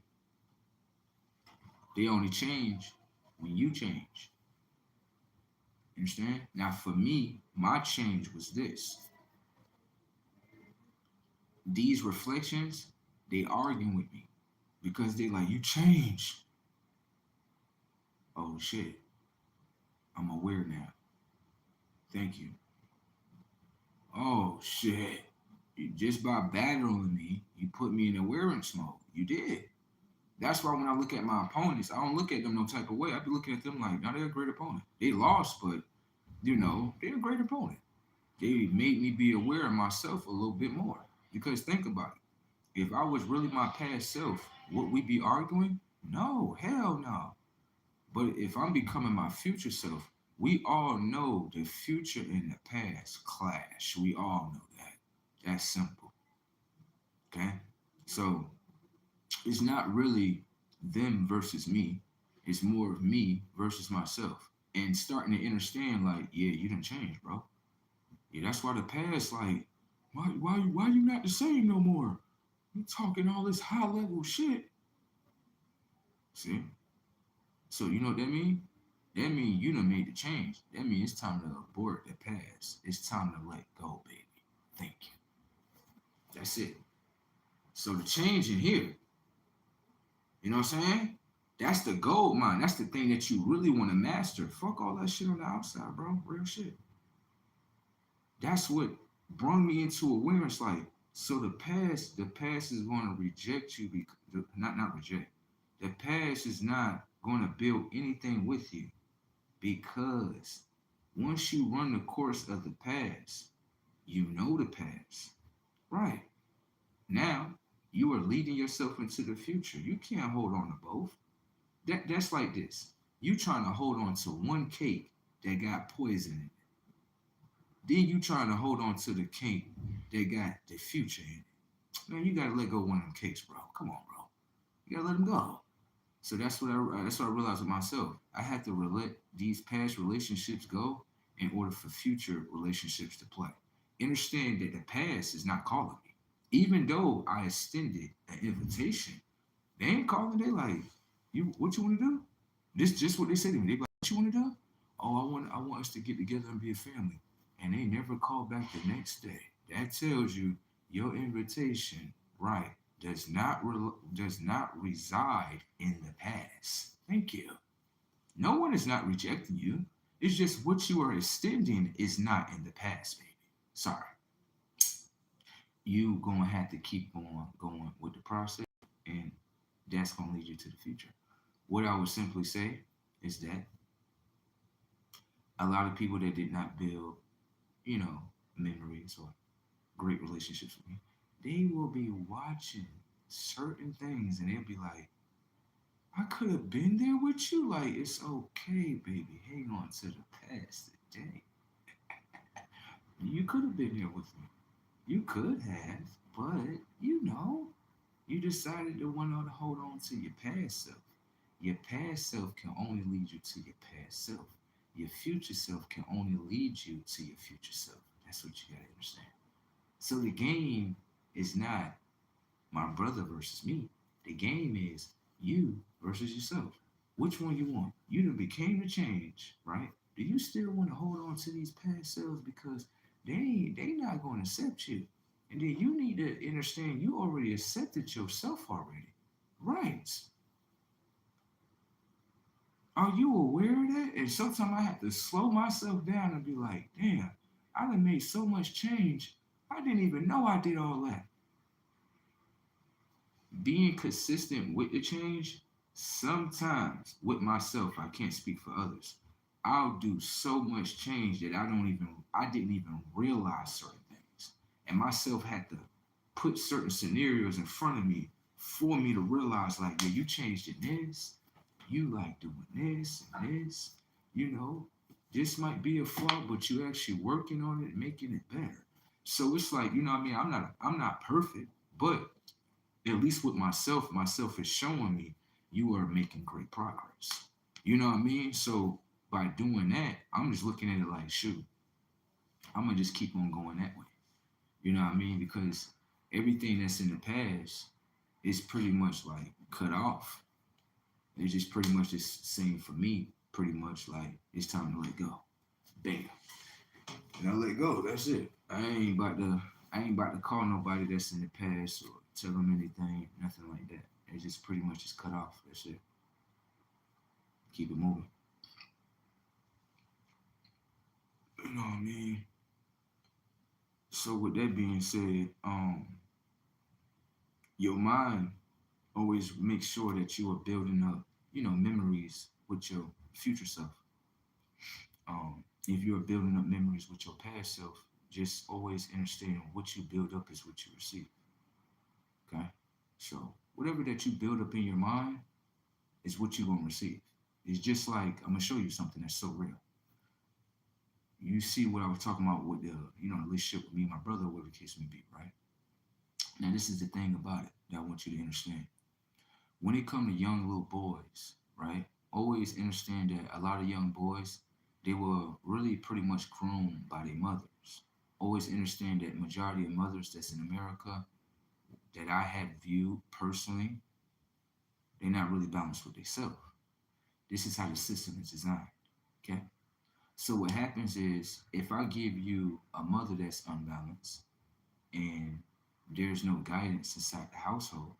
they only change when you change. You understand? Now, for me, my change was this. These reflections, they arguing with me because they like, you changed. Oh shit, I'm aware now. Thank you. Oh shit. Just by battling me, you put me in awareness mode. You did. That's why when I look at my opponents, I don't look at them no type of way. I be looking at them like, now they're a great opponent. They lost, but they're a great opponent. They made me be aware of myself a little bit more. Because think about it. If I was really my past self, would we be arguing? No, hell no. But if I'm becoming my future self, we all know the future and the past clash. We all know that. That's simple. Okay? So it's not really them versus me. It's more of me versus myself. And starting to understand, like, yeah, you didn't change, bro. Yeah, that's why the past, like, why you not the same no more? You talking all this high level shit. See? So you know what that mean? That mean you done made the change. That means it's time to abort the past. It's time to let go, baby. Thank you. That's it. So the change in here, you know what I'm saying? That's the gold mine. That's the thing that you really want to master. Fuck all that shit on the outside, bro. Real shit. That's what brought me into awareness. Like, so the past is going to reject you. Not reject. The past is not going to build anything with you because once you run the course of the past, you know the past. Right. Now, you are leading yourself into the future. You can't hold on to both. That's like this. You trying to hold on to one cake that got poison in it. Then you trying to hold on to the cake that got the future in it. Man, you gotta let go of one of them cakes, bro. Come on, bro. You gotta let them go. So that's what I realized with myself. I had to let these past relationships go in order for future relationships to play. Understand that the past is not calling me. Even though I extended an invitation, they ain't calling. They like, you what you want to do? This just what they said to me. They like, what you want to do? Oh, I want us to get together and be a family. And they never called back the next day. That tells you your invitation, right, does not reside in the past. Thank you. No one is not rejecting you. It's just what you are extending is not in the past, baby. Sorry. You gonna have to keep on going with the process, and that's gonna lead you to the future. What I would simply say is that a lot of people that did not build, you know, memories or great relationships with me, they will be watching certain things and they'll be like, I could have been there with you. Like, it's okay, baby. Hang on to the past today. You could have been there with me. You could have, but you decided to want to hold on to your past self. Your past self can only lead you to your past self. Your future self can only lead you to your future self. That's what you gotta understand. So the game is not my brother versus me. The game is you versus yourself. Which one you want? You done became the change, right? Do you still want to hold on to these past selves because they not going to accept you? And then you need to understand you already accepted yourself already. Right. Are you aware of that? And sometimes I have to slow myself down and be like, damn, I done made so much change. I didn't even know I did all that. Being consistent with the change, sometimes with myself, I can't speak for others. I'll do so much change that I didn't even realize certain things. And myself had to put certain scenarios in front of me for me to realize, like, yeah, you changed in this, you like doing this and this, you know, this might be a flaw, but you actually working on it, making it better. So it's like, what I mean, I'm not perfect, but at least with myself is showing me you are making great progress. You know what I mean? So by doing that, I'm just looking at it like, shoot, I'm gonna just keep on going that way. You know what I mean? Because everything that's in the past is pretty much like cut off. It's just pretty much just saying for me, pretty much like it's time to let go. Bam. And I let go. That's it. I ain't about to call nobody that's in the past or tell them anything, nothing like that. It's just pretty much just cut off. That's it. Keep it moving. You know what I mean? So with that being said, your mind always makes sure that you are building up, memories with your future self. If you are building up memories with your past self, just always understand what you build up is what you receive. Okay? So whatever that you build up in your mind is what you're gonna receive. It's just like I'm gonna show you something that's so real. You see what I was talking about with the relationship with me and my brother, whatever the case may be, right? Now this is the thing about it that I want you to understand. When it comes to young little boys, right? Always understand that a lot of young boys, they were really pretty much groomed by their mothers. Always understand that majority of mothers that's in America that I have viewed personally, they're not really balanced with themselves. This is how the system is designed. Okay? So what happens is if I give you a mother that's unbalanced and there's no guidance inside the household,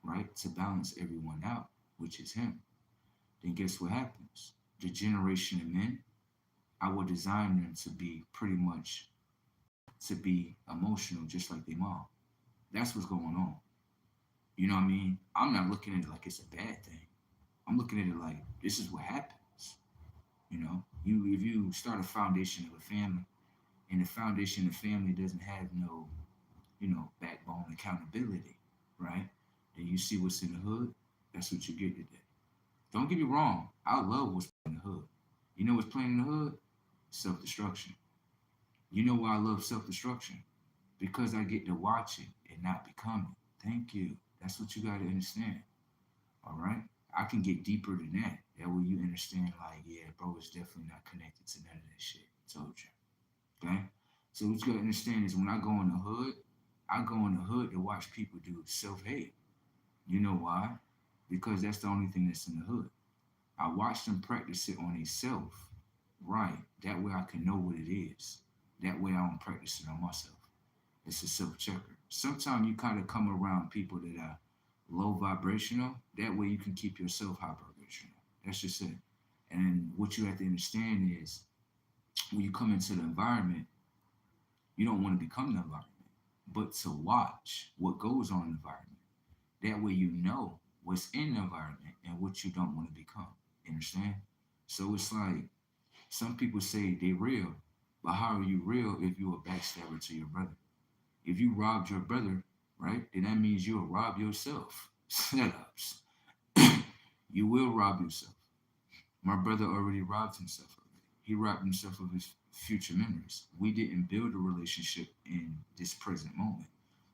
right, to balance everyone out, which is him, then guess what happens? The generation of men, I will design them to be pretty much to be emotional just like their mom. That's what's going on. You know what I mean? I'm not looking at it like it's a bad thing. I'm looking at it like this is what happens. You if you start a foundation of a family and the foundation of the family doesn't have no, backbone accountability, right? Then you see what's in the hood, that's what you get today. Don't get me wrong, I love what's in the hood. You know what's playing in the hood? Self-destruction. You know why I love self-destruction? Because I get to watch it and not become it. Thank you. That's what you gotta understand. All right? I can get deeper than that. That way you understand, like, yeah, bro, it's definitely not connected to none of that shit. I told you. Okay? So what you gotta understand is when I go in the hood, I go in the hood to watch people do self-hate. You know why? Because that's the only thing that's in the hood. I watch them practice it on themselves. Right. That way I can know what it is. That way I don't practice it on myself. It's a self-checker. Sometimes you kind of come around people that are low vibrational. That way you can keep yourself high vibrational. That's just it. And what you have to understand is when you come into the environment, you don't want to become the environment, but to watch what goes on in the environment. That way you know what's in the environment and what you don't want to become. You understand? So it's like some people say they real, but how are you real if you a backstabber to your brother? If you robbed your brother, right, then that means you'll rob yourself. Setups. You will rob yourself. My brother already robbed himself already. He robbed himself of his future memories. We didn't build a relationship in this present moment.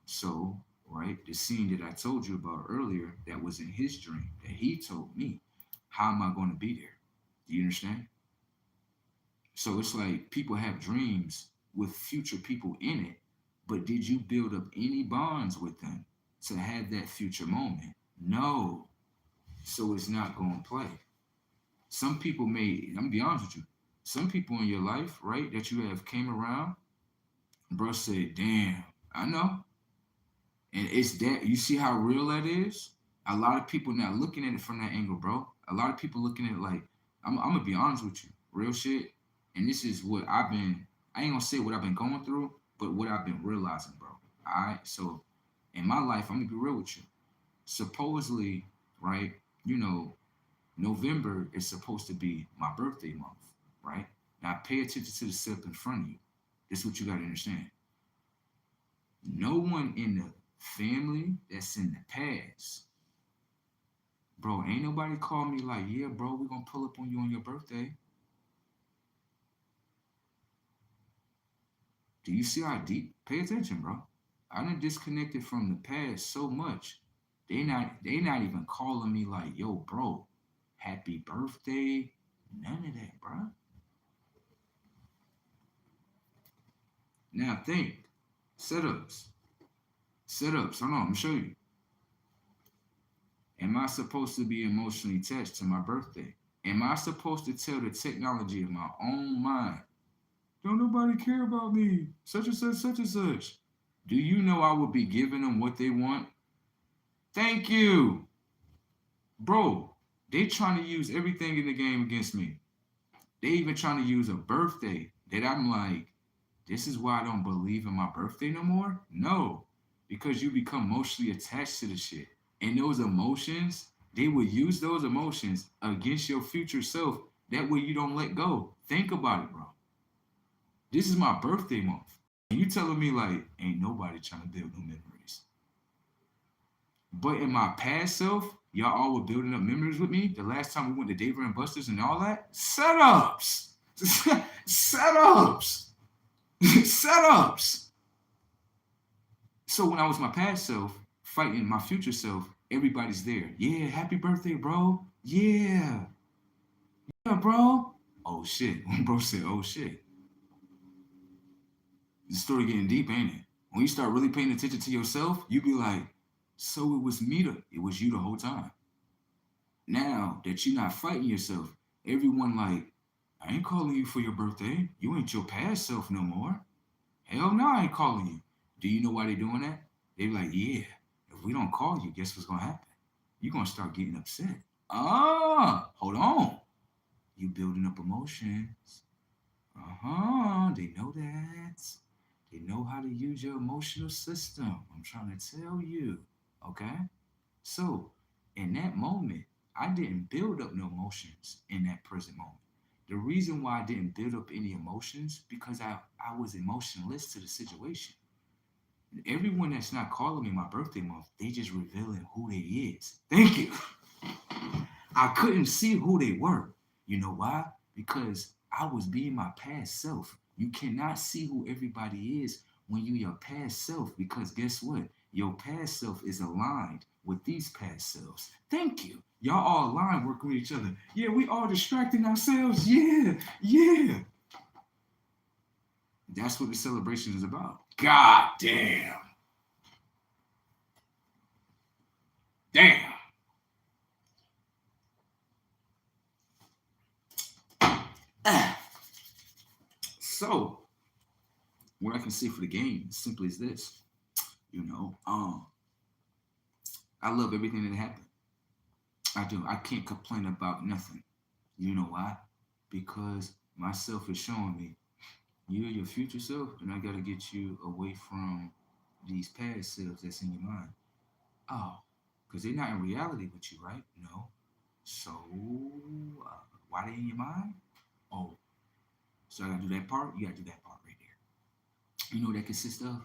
So, right, the scene that I told you about earlier that was in his dream that he told me, how am I going to be there? Do you understand? So it's like people have dreams with future people in it, but did you build up any bonds with them to have that future moment? No. So it's not going to play. Some people may, I'm gonna be honest with you, some people in your life, right, that you have came around, bro said, damn, I know. And it's that, you see how real that is? A lot of people not looking at it from that angle, bro. A lot of people looking at it like, I'm gonna be honest with you, real shit. And this is what I've been, I ain't gonna say what I've been going through, but what I've been realizing, bro. All right. So in my life, I'm gonna be real with you. Supposedly, right, you know, November is supposed to be my birthday month, right? Now pay attention to the step in front of you. This is what you gotta understand. No one in the family that's in the past, bro, ain't nobody call me like, yeah, bro, we're gonna pull up on you on your birthday. Do you see how deep? Pay attention, bro. I done disconnected from the past so much. They not even calling me like, yo, bro, happy birthday. None of that, bro. Now think. Setups. Setups. Hold on, I'm gonna show you. Am I supposed to be emotionally attached to my birthday? Am I supposed to tell the technology of my own mind, don't nobody care about me, such and such, such and such? Do you know I will be giving them what they want? Thank you. Bro, they trying to use everything in the game against me. They even trying to use a birthday that I'm like, this is why I don't believe in my birthday no more? No, because you become emotionally attached to the shit. And those emotions, they will use those emotions against your future self. That way you don't let go. Think about it, bro. This is my birthday month. And you telling me like, ain't nobody trying to build no memories. But in my past self, y'all all were building up memories with me. The last time we went to Dave and Buster's and all that, setups, setups, setups. So when I was my past self fighting my future self, everybody's there. Yeah, happy birthday, bro. Yeah, yeah, bro. Oh shit. When bro said, oh shit, the story getting deep, ain't it? When you start really paying attention to yourself, you be like, so it was you the whole time. Now that you're not fighting yourself, everyone like, I ain't calling you for your birthday. You ain't your past self no more. Hell no, I ain't calling you. Do you know why they doing that? They be like, yeah, if we don't call you, guess what's gonna happen? You're gonna start getting upset. Ah, hold on. You building up emotions. Uh-huh. They know that. They know how to use your emotional system. I'm trying to tell you. Okay? So, in that moment, I didn't build up no emotions in that present moment. The reason why I didn't build up any emotions because I was emotionless to the situation. Everyone that's not calling me my birthday month, they just revealing who they is. Thank you. I couldn't see who they were. You know why? Because I was being my past self. You cannot see who everybody is when you your past self because guess what? Your past self is aligned with these past selves. Thank you. Y'all all aligned working with each other. Yeah, we all distracting ourselves. Yeah, yeah. That's what the celebration is about. God damn. Damn. So, What I can say for the game is simply as this. You know, I love everything that happened. I do. I can't complain about nothing. You know why? Because myself is showing me you're your future self, and I gotta get you away from these past selves that's in your mind. Oh, because they're not in reality with you, right? No. So why they in your mind? Oh, so I gotta do that part. You gotta do that part right there. You know what that consists of?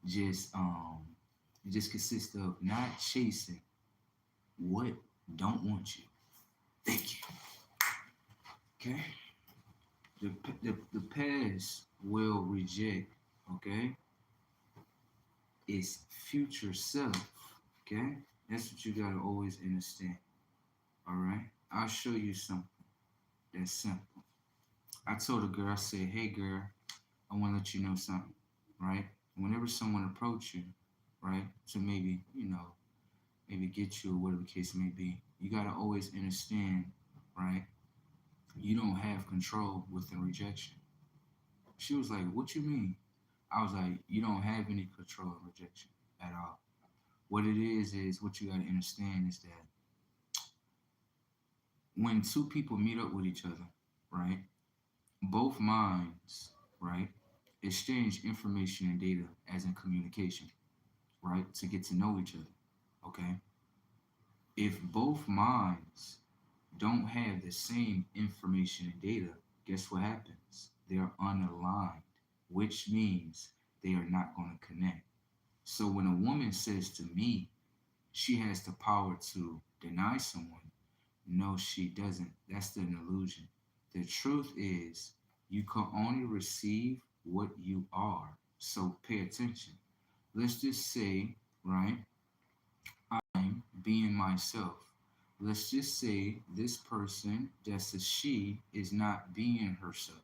Just it just consists of not chasing what don't want you. Thank you. Okay. The past will reject. Okay. Its future self. Okay. That's what you gotta always understand. All right. I'll show you something that's simple. I told a girl, I said, "Hey, girl, I want to let you know something, right? Whenever someone approach you, right, to maybe, maybe get you or whatever the case may be, you got to always understand, right, you don't have control within rejection." She was like, "What you mean?" I was like, "You don't have any control of rejection at all. What it is what you got to understand is that when two people meet up with each other, right, both minds, right, exchange information and data as in communication, right, to get to know each other. Okay. If both minds don't have the same information and data, guess what happens? They're unaligned, which means they are not going to connect. So when a woman says to me she has the power to deny someone, no, she doesn't. That's an illusion. The truth is, you can only receive what you are. So pay attention. Let's just say, right, I'm being myself. Let's just say this person that's a she is not being herself,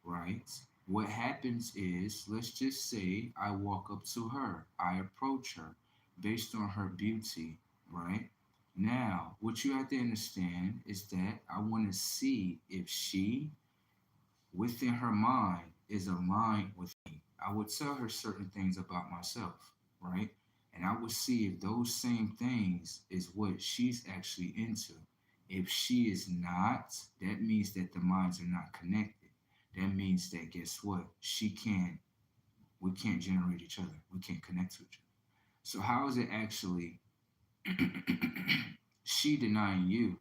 right? What happens is, let's just say I walk up to her, I approach her based on her beauty, right? Now, what you have to understand is that I want to see if she, within her mind, is aligned with me. I would tell her certain things about myself, right? And I would see if those same things is what she's actually into. If she is not, that means that the minds are not connected. That means that guess what? We can't generate each other. We can't connect to each other. So how is it actually she denying you,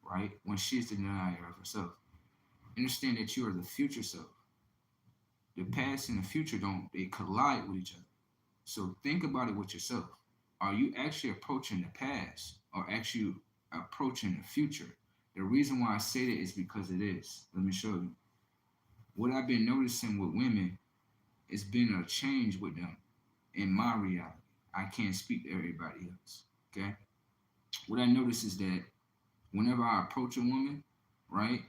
right? When she's denying of herself. Understand that you are the future self. The past and the future don't they collide with each other. So think about it with yourself. Are you actually approaching the past or actually approaching the future? The reason why I say that is because it is. Let me show you. What I've been noticing with women, it's been a change with them in my reality. I can't speak to everybody else. Okay. What I notice is that whenever I approach a woman, right,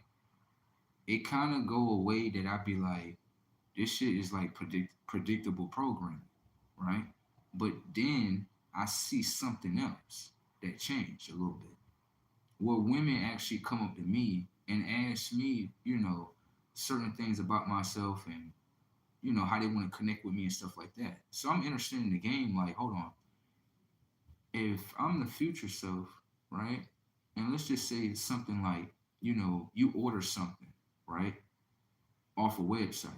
it kind of go away that I be like, this shit is like predictable programming, right? But then I see something else that changed a little bit. Where women actually come up to me and ask me, certain things about myself and how they want to connect with me and stuff like that. So I'm interested in the game. Like, hold on, if I'm the future self, right? And let's just say it's something like, you order something, right, off a website,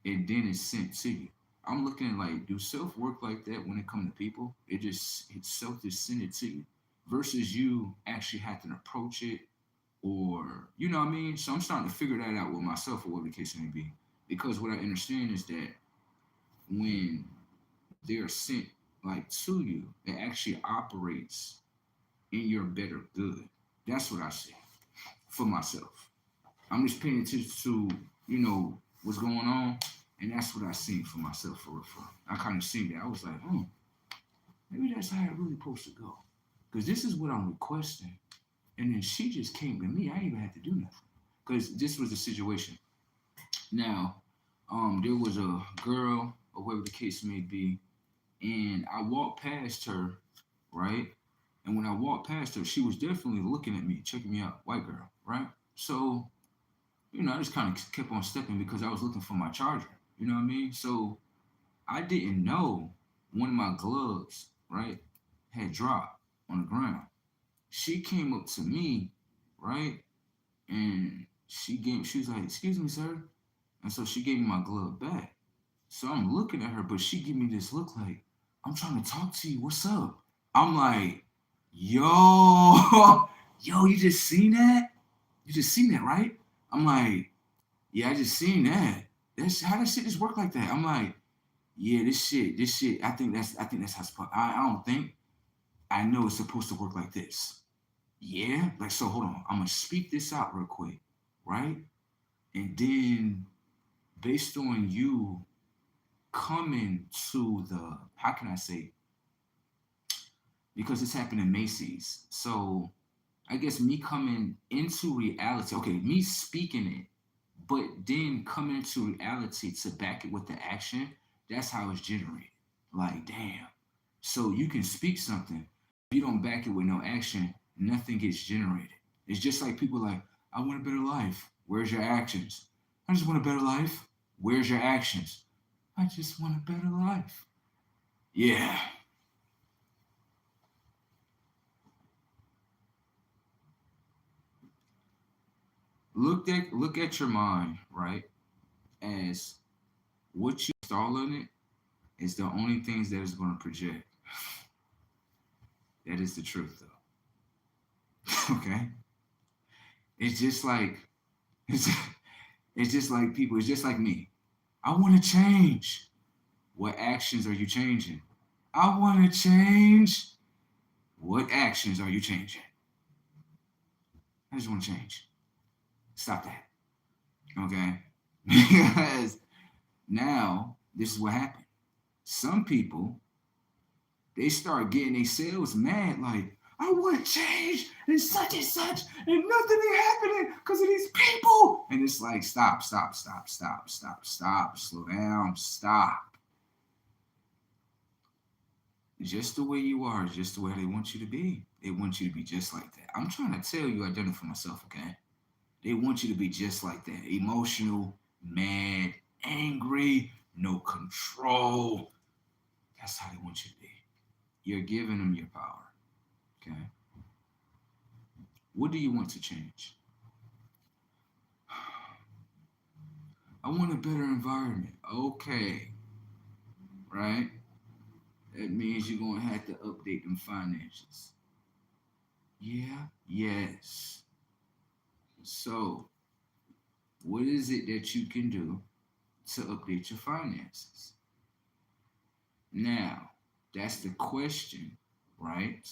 and then it's sent to you. I'm looking at like, do self work like that when it comes to people? It's self just send it to you, versus you actually having to approach it, or you know what I mean. So I'm starting to figure that out with myself, or whatever the case may be, because what I understand is that when they're sent like to you, it actually operates in your better good. That's what I see for myself. I'm just paying attention to, what's going on, and that's what I seen for myself for real. I kind of seen that. I was like, maybe that's how it really supposed to go. Because this is what I'm requesting. And then she just came to me. I didn't even have to do nothing. Because this was the situation. Now, there was a girl, or whatever the case may be, and I walked past her, right? And when I walked past her, she was definitely looking at me, checking me out, white girl, right? So, I just kind of kept on stepping because I was looking for my charger. You know what I mean? So I didn't know one of my gloves, right, had dropped on the ground. She came up to me, right, and she was like, "Excuse me, sir," and so she gave me my glove back. So I'm looking at her, but she give me this look like, "I'm trying to talk to you. What's up?" I'm like, "Yo, yo, you just seen that? You just seen that, right?" I'm like, "Yeah, I just seen that. That's how that shit just work like that." I'm like, "Yeah, this shit. I think that's how it's. I don't think I know it's supposed to work like this." Yeah, like so. Hold on, I'm gonna speak this out real quick, right? And then based on you coming to the, how can I say, because this happened in Macy's. So I guess me coming into reality, okay, me speaking it, but then coming into reality to back it with the action, that's how it's generated. Like, damn. So you can speak something, if you don't back it with no action, nothing gets generated. It's just like people like, I want a better life. Where's your actions? I just want a better life. Where's your actions? I just want a better life. Yeah. Look at your mind, right? As what you install in it is the only things that is going to project. That is the truth, though. Okay, it's just like it's, it's just like people. It's just like me. I want to change. What actions are you changing? I want to change. What actions are you changing? I just want to change. Stop that. Okay, because now this is what happened. Some people, they start getting themselves mad, like, I want to change and such, and nothing is happening because of these people. And it's like, stop, slow down, stop. Just the way you are is just the way they want you to be. They want you to be just like that. I'm trying to tell you, I done it for myself, okay? They want you to be just like that. Emotional, mad, angry, no control. That's how they want you to be. You're giving them your power, okay? What do you want to change? I want a better environment. Okay, right? That means you're going to have to update them finances. Yeah, yes. So, what is it that you can do to update your finances? Now, that's the question, right?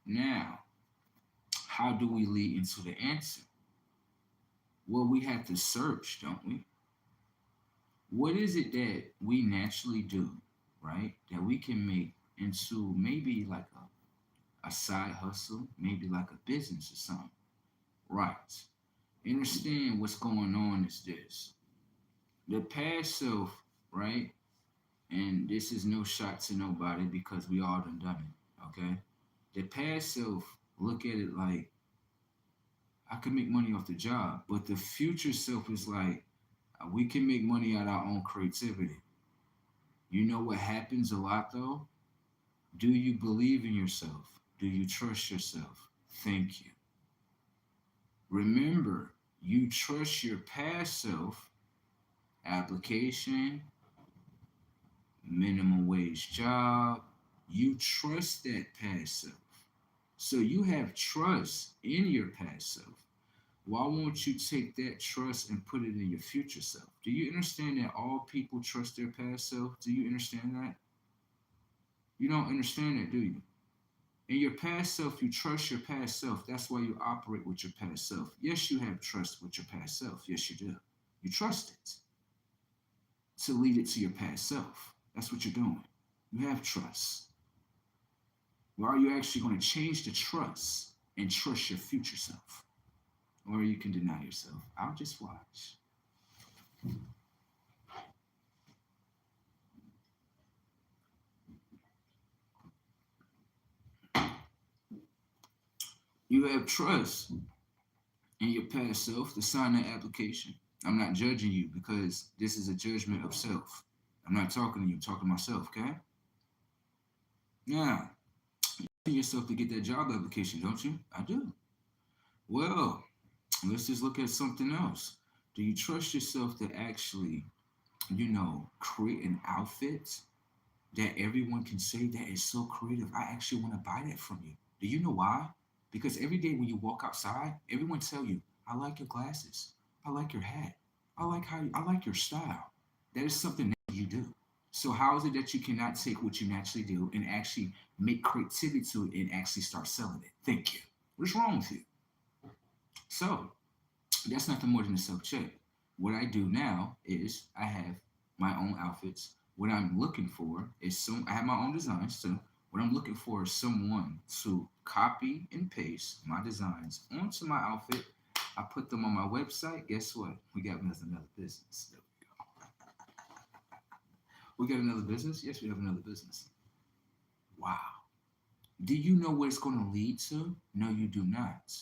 Now, how do we lead into the answer? Well, we have to search, don't we? What is it that we naturally do, right? That we can make into maybe like a side hustle, maybe like a business or something. Right. Understand what's going on is this. The past self, right? And this is no shot to nobody because we all done it. Okay. The past self look at it like I can make money off the job, but the future self is like we can make money out of our own creativity. You know what happens a lot though? Do you believe in yourself? Do you trust yourself? Thank you. Remember, you trust your past self, application, minimum wage job. You trust that past self. So you have trust in your past self. Why won't you take that trust and put it in your future self? Do you understand that all people trust their past self? Do you understand that? You don't understand that, do you? In your past self, you trust your past self. That's why you operate with your past self. Yes, you have trust with your past self. Yes, you do. You trust it to lead it to your past self. That's what you're doing. You have trust. Or are you actually going to change the trust and trust your future self? Or you can deny yourself. I'll just watch. You have trust in your past self to sign that application. I'm not judging you because this is a judgment of self. I'm not talking to you, I'm talking to myself, okay? Yeah. You yourself to get that job application, don't you? I do. Well, let's just look at something else. Do you trust yourself to actually, create an outfit that everyone can say that is so creative? I actually want to buy that from you. Do you know why? Because every day when you walk outside, everyone tell you, I like your glasses. I like your hat. I like your style. That is something that you do. So how is it that you cannot take what you naturally do and actually make creativity to it and actually start selling it? Thank you. What's wrong with you? So that's nothing more than a self check. What I do now is I have my own outfits. What I'm looking for is I have my own designs. So what I'm looking for is someone to copy and paste my designs onto my outfit. I put them on my website. Guess what? We got another business. We got another business? Yes, we have another business. Wow. Do you know what it's going to lead to? No, you do not.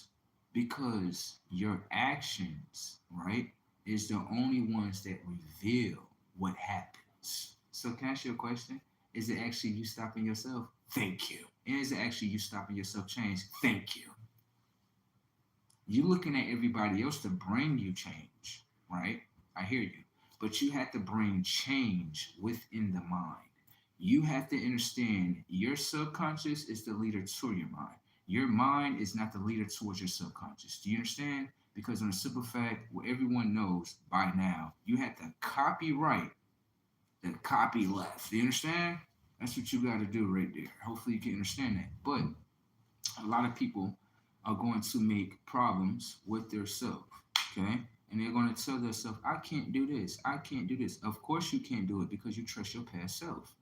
Because your actions, right, is the only ones that reveal what happens. So can I ask you a question? Is it actually you stopping yourself? Thank you. And is it actually you stopping yourself change? Thank you. You looking at everybody else to bring you change, right? I hear you. But you have to bring change within the mind. You have to understand your subconscious is the leader to your mind. Your mind is not the leader towards your subconscious. Do you understand? Because on a simple fact, what everyone knows by now, you have to copy right, then copy left. Do you understand? That's what you got to do right there. Hopefully you can understand that. But a lot of people are going to make problems with their self, okay? And they're going to tell themselves, I can't do this. I can't do this. Of course you can't do it because you trust your past self.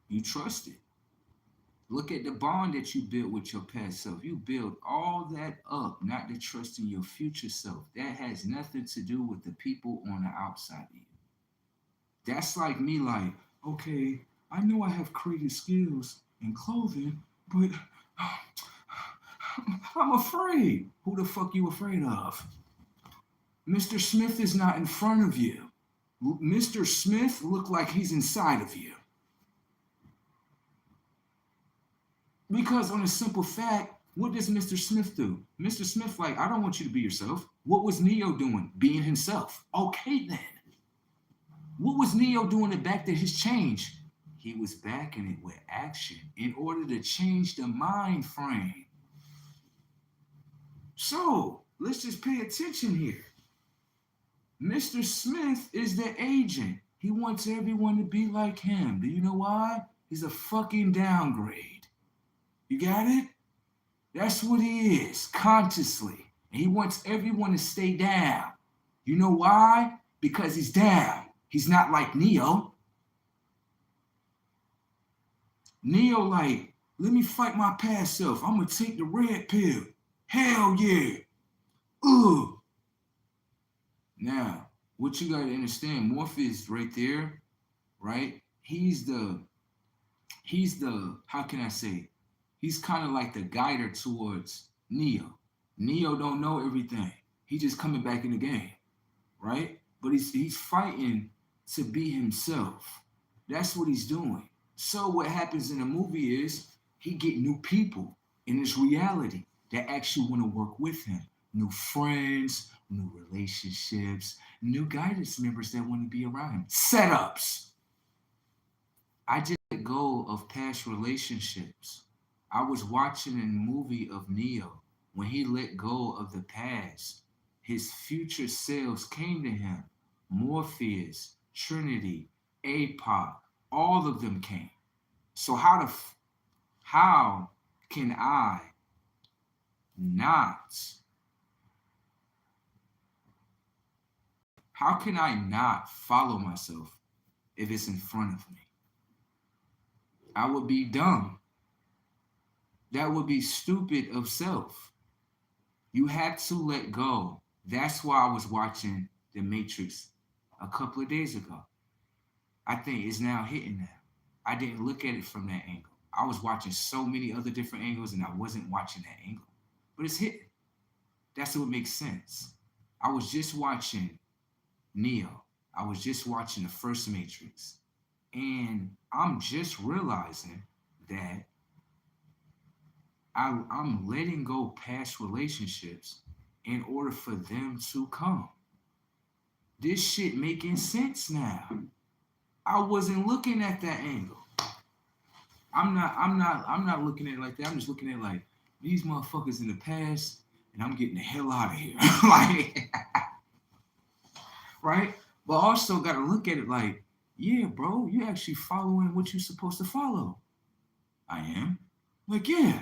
You trust it. Look at the bond that you built with your past self. You build all that up, not to trust in your future self. That has nothing to do with the people on the outside of you. That's like me, like, okay, I know I have creative skills in clothing, but I'm afraid. Who the fuck you afraid of? Mr. Smith is not in front of you. Mr. Smith look like he's inside of you. Because on a simple fact, what does Mr. Smith do? Mr. Smith, like, I don't want you to be yourself. What was Neo doing? Being himself. Okay, then. What was Neo doing to back to his change? He was backing it with action in order to change the mind frame. So, let's just pay attention here. Mr. Smith is the agent. He wants everyone to be like him. Do you know why? He's a fucking downgrade. You got it? That's what he is, consciously. And he wants everyone to stay down. You know why? Because he's down. He's not like Neo. Neo like, let me fight my past self. I'm going to take the red pill. Hell yeah. Ugh. Now, what you got to understand, Morpheus right there, right? He's the, how can I say? He's kind of like the guider towards Neo. Neo don't know everything. He just coming back in the game, right? But he's fighting to be himself. That's what he's doing. So what happens in the movie is he get new people in this reality that actually want to work with him. New friends, new relationships, new guidance members that want to be around him. Setups. I just let go of past relationships. I was watching a movie of Neo. When he let go of the past, his future selves came to him. Morpheus, Trinity, APOC, all of them came. So how can I not follow myself if it's in front of me? I would be dumb. That would be stupid of self. You have to let go. That's why I was watching The Matrix a couple of days ago. I think it's now hitting now. I didn't look at it from that angle. I was watching so many other different angles and I wasn't watching that angle. But it's hitting. That's what makes sense. I was just watching Neo. I was just watching the first Matrix. And I'm just realizing that I'm letting go past relationships in order for them to come. This shit making sense now. I wasn't looking at that angle. I'm not looking at it like that. I'm just looking at it like these motherfuckers in the past and I'm getting the hell out of here. Like right? But also gotta look at it like, yeah, bro, you actually following what you're supposed to follow. I am. Like, yeah.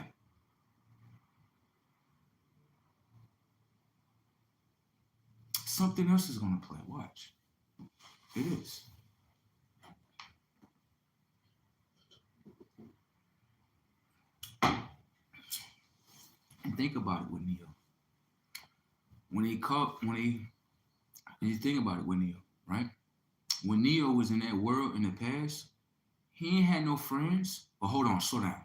Something else is gonna play. Watch. It is. And think about it with Neo. When you think about it with Neo, right? When Neo was in that world in the past, he ain't had no friends. But hold on, slow down.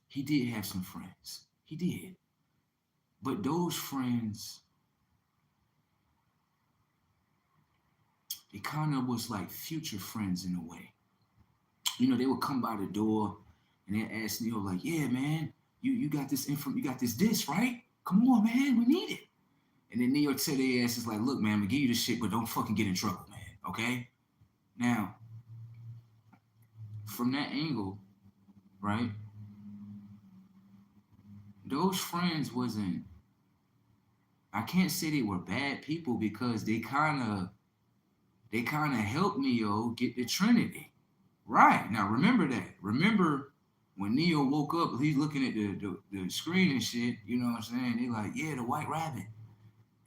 He did have some friends. He did. But those friends, it kind of was like future friends in a way. You know, they would come by the door and they ask Neo, like, yeah, man, you got this info, you got this disc, right? Come on, man, we need it. And then Neo tell their asses like, look, man, I'm gonna give you this shit, but don't fucking get in trouble, man. Okay? Now, from that angle, right? Those friends wasn't. I can't say they were bad people because they kind of helped Neo get the Trinity. Right. Now remember that. Remember when Neo woke up, he's looking at the screen and shit, you know what I'm saying? They like, yeah, the white rabbit.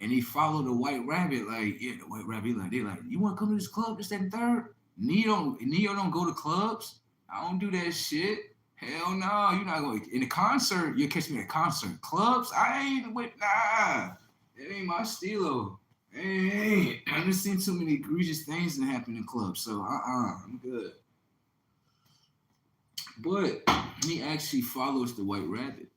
And he followed the white rabbit, like, yeah, the white rabbit, like, they like, you wanna come to this club, this, that, and third? Neo don't go to clubs. I don't do that shit. Hell no, you're not going in the concert, you'll catch me at a concert. Clubs, I ain't with nah. That ain't my stilo. Hey, I've seen too many egregious things that happen in clubs, so I'm good. But he actually follows the White Rabbit,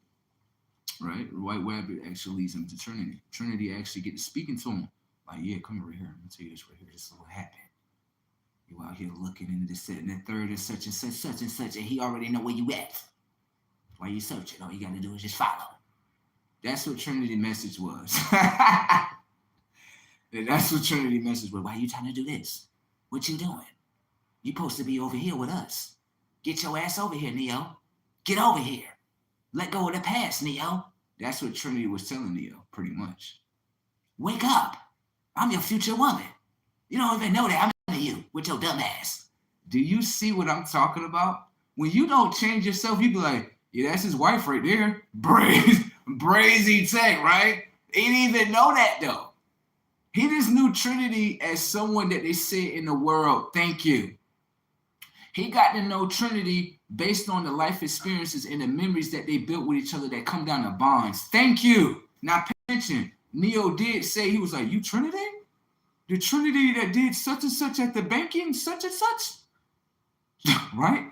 right? The White Rabbit actually leads him to Trinity. Trinity actually get to speaking to him, like, yeah, come over here. I'm gonna tell you this right here. This is what happened. You out here looking into this, that, and that third, and such and such, and he already know where you at. While you searching, all you gotta do is just follow. That's what Trinity message was. That's what Trinity message was. Why you trying to do this? What you doing? You supposed to be over here with us. Get your ass over here, Neo. Get over here. Let go of the past, Neo. That's what Trinity was telling Neo, pretty much. Wake up. I'm your future woman. You don't even know that I'm into you with your dumb ass. Do you see what I'm talking about? When you don't change yourself, you be like, yeah, that's his wife right there. Brazy Tech, right? He didn't even know that though. He just knew Trinity as someone that they said in the world, thank you. He got to know Trinity based on the life experiences and the memories that they built with each other that come down to bonds. Thank you. Now, pay attention. Neo did say, he was like, you Trinity? The Trinity that did such and such at the banking, such and such? Right?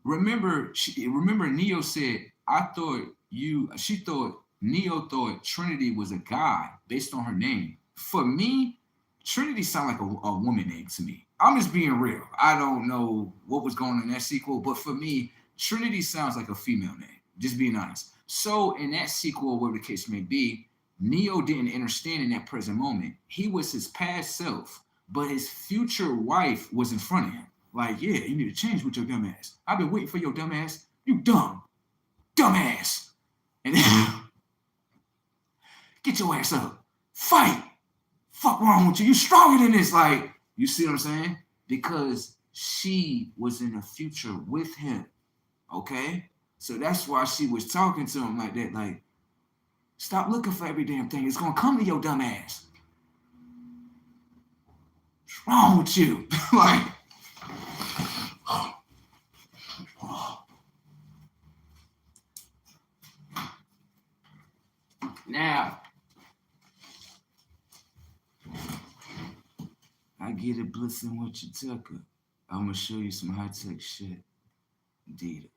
Remember Neo said, she thought, Neo thought Trinity was a guy based on her name. For me, Trinity sounded like a woman name to me. I'm just being real. I don't know what was going on in that sequel, but for me, Trinity sounds like a female name. Just being honest. So in that sequel, whatever the case may be, Neo didn't understand in that present moment. He was his past self, but his future wife was in front of him. Like, yeah, you need to change with your dumb ass. I've been waiting for your dumb ass. You dumb ass. And then get your ass up. Fight. Fuck wrong with you? You stronger than this. Like, you see what I'm saying? Because she was in the future with him. Okay? So that's why she was talking to him like that. Like, stop looking for every damn thing. It's gonna come to your dumb ass. What's wrong with you? Like, now, I get it blitzing with you, Tucker. I'm gonna show you some high-tech shit. Indeed.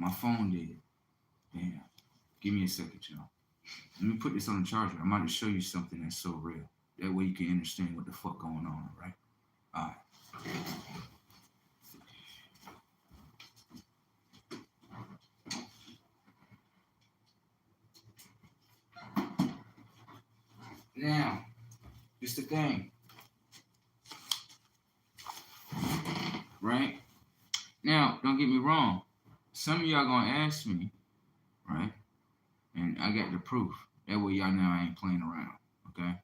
My phone did. Damn. Give me a second, y'all. Let me put this on the charger. I'm about to show you something that's so real. That way you can understand what the fuck going on, right? All right. Now, it's the thing, right? Now, don't get me wrong. Some of y'all gonna ask me, right? And I got the proof. That way y'all know I ain't playing around, okay?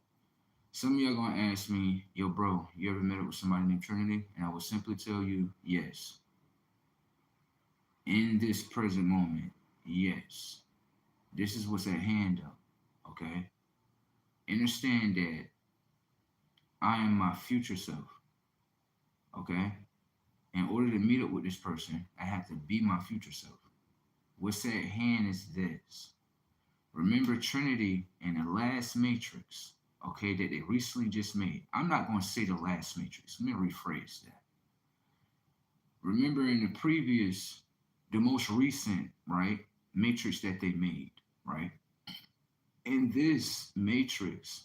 Some of y'all gonna ask me, yo, bro, you ever met up with somebody named Trinity? And I will simply tell you, yes. In this present moment, yes. This is what's at hand, though, okay? Understand that I am my future self, okay? In order to meet up with this person, I have to be my future self. What's at hand is this. Remember Trinity in the last Matrix, okay, that they recently just made. I'm not going to say the last Matrix. Let me rephrase that. Remember in the previous, the most recent, right, Matrix that they made, right? In this Matrix,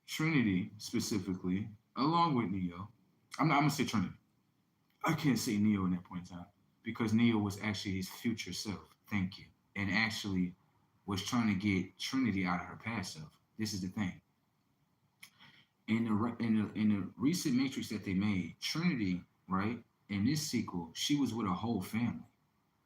Trinity specifically, along with Neo, I'm going to say Trinity. I can't say Neo in that point in time because Neo was actually his future self. Thank you. And actually was trying to get Trinity out of her past self. This is the thing. In the recent Matrix that they made, Trinity, right, in this sequel, she was with a whole family,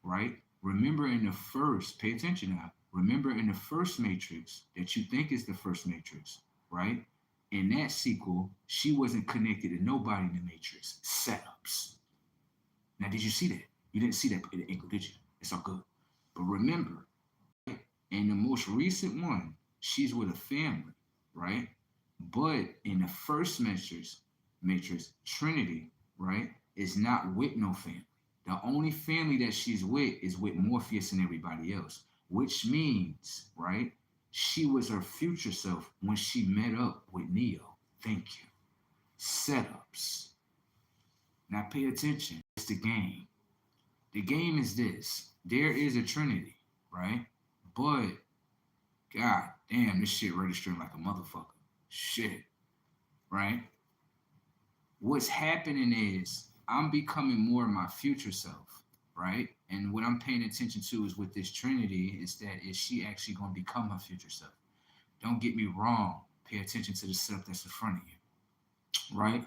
right? Remember in the first, pay attention now. Remember in the first Matrix that you think is the first Matrix, right? In that sequel, she wasn't connected to nobody in the Matrix. Setups. Now, did you see that? You didn't see that in the Inkle, did you? It's all good. But remember, in the most recent one, she's with a family, right? But in the first Matrix, Trinity, right, is not with no family. The only family that she's with is with Morpheus and everybody else, which means, right, she was her future self when she met up with Neo. Thank you. Setups. Now pay attention. It's the game. The game is this. There is a Trinity, right? But, god damn, this shit registering like a motherfucker. Shit, right? What's happening is I'm becoming more of my future self, right? And what I'm paying attention to is with this Trinity is that is she actually going to become her future self? Don't get me wrong. Pay attention to the stuff that's in front of you, right?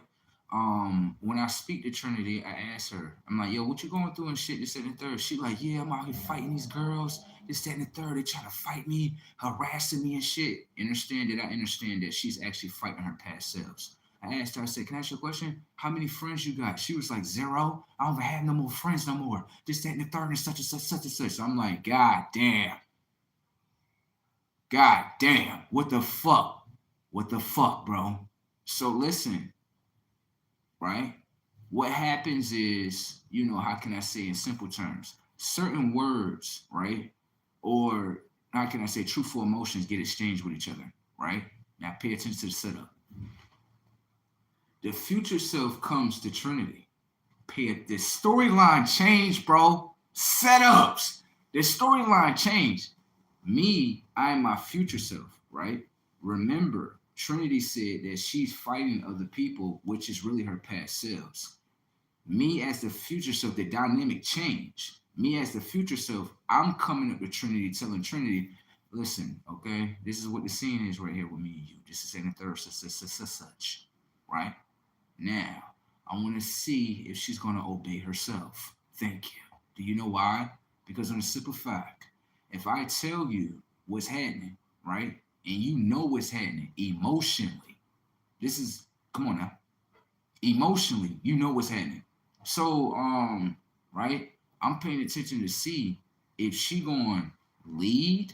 When I speak to Trinity, I ask her, I'm like, yo, what you going through and shit, this, that, and the third? She like, yeah, I'm out here fighting these girls, this, that, and the third. They trying to fight me, harassing me and shit. Understand that I understand that she's actually fighting her past selves. I asked her, I said, can I ask you a question? How many friends you got? She was like, 0. I don't even have no more friends no more. This, that, and the third, and such and such, such and such. So I'm like, God damn. God damn. What the fuck? What the fuck, bro? So listen, right? What happens is, you know, how can I say in simple terms? Certain words, right? Or how can I say truthful emotions get exchanged with each other, right? Now pay attention to the setup. The future self comes to Trinity. The storyline changed, bro. Setups. The storyline changed. Me, I am my future self, right? Remember, Trinity said that she's fighting other people, which is really her past selves. Me as the future self, the dynamic changed. Me as the future self, I'm coming up to Trinity, telling Trinity, listen, okay, this is what the scene is right here with me and you. This is in the third such, right? Now, I want to see if she's going to obey herself. Thank you. Do you know why? Because on a simple fact, if I tell you what's happening, right, and you know what's happening emotionally, this is, come on now, emotionally, you know what's happening. So, right, I'm paying attention to see if she going to lead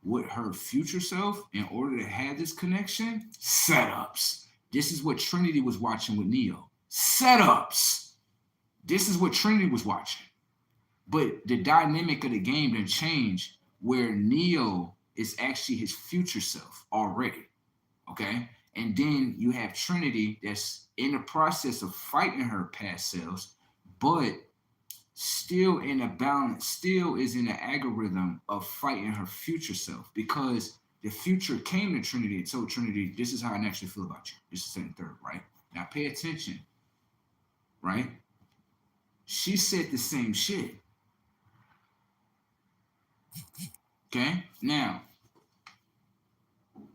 with her future self in order to have this connection. Setups. This is what Trinity was watching with Neo. Setups. This is what Trinity was watching. But the dynamic of the game didn't change where Neo is actually his future self already. Okay? And then you have Trinity that's in the process of fighting her past selves, but still in a balance, still is in the algorithm of fighting her future self because the future came to Trinity and told Trinity, this is how I naturally feel about you. This is second, third, right? Now pay attention, right? She said the same shit. Okay? Now,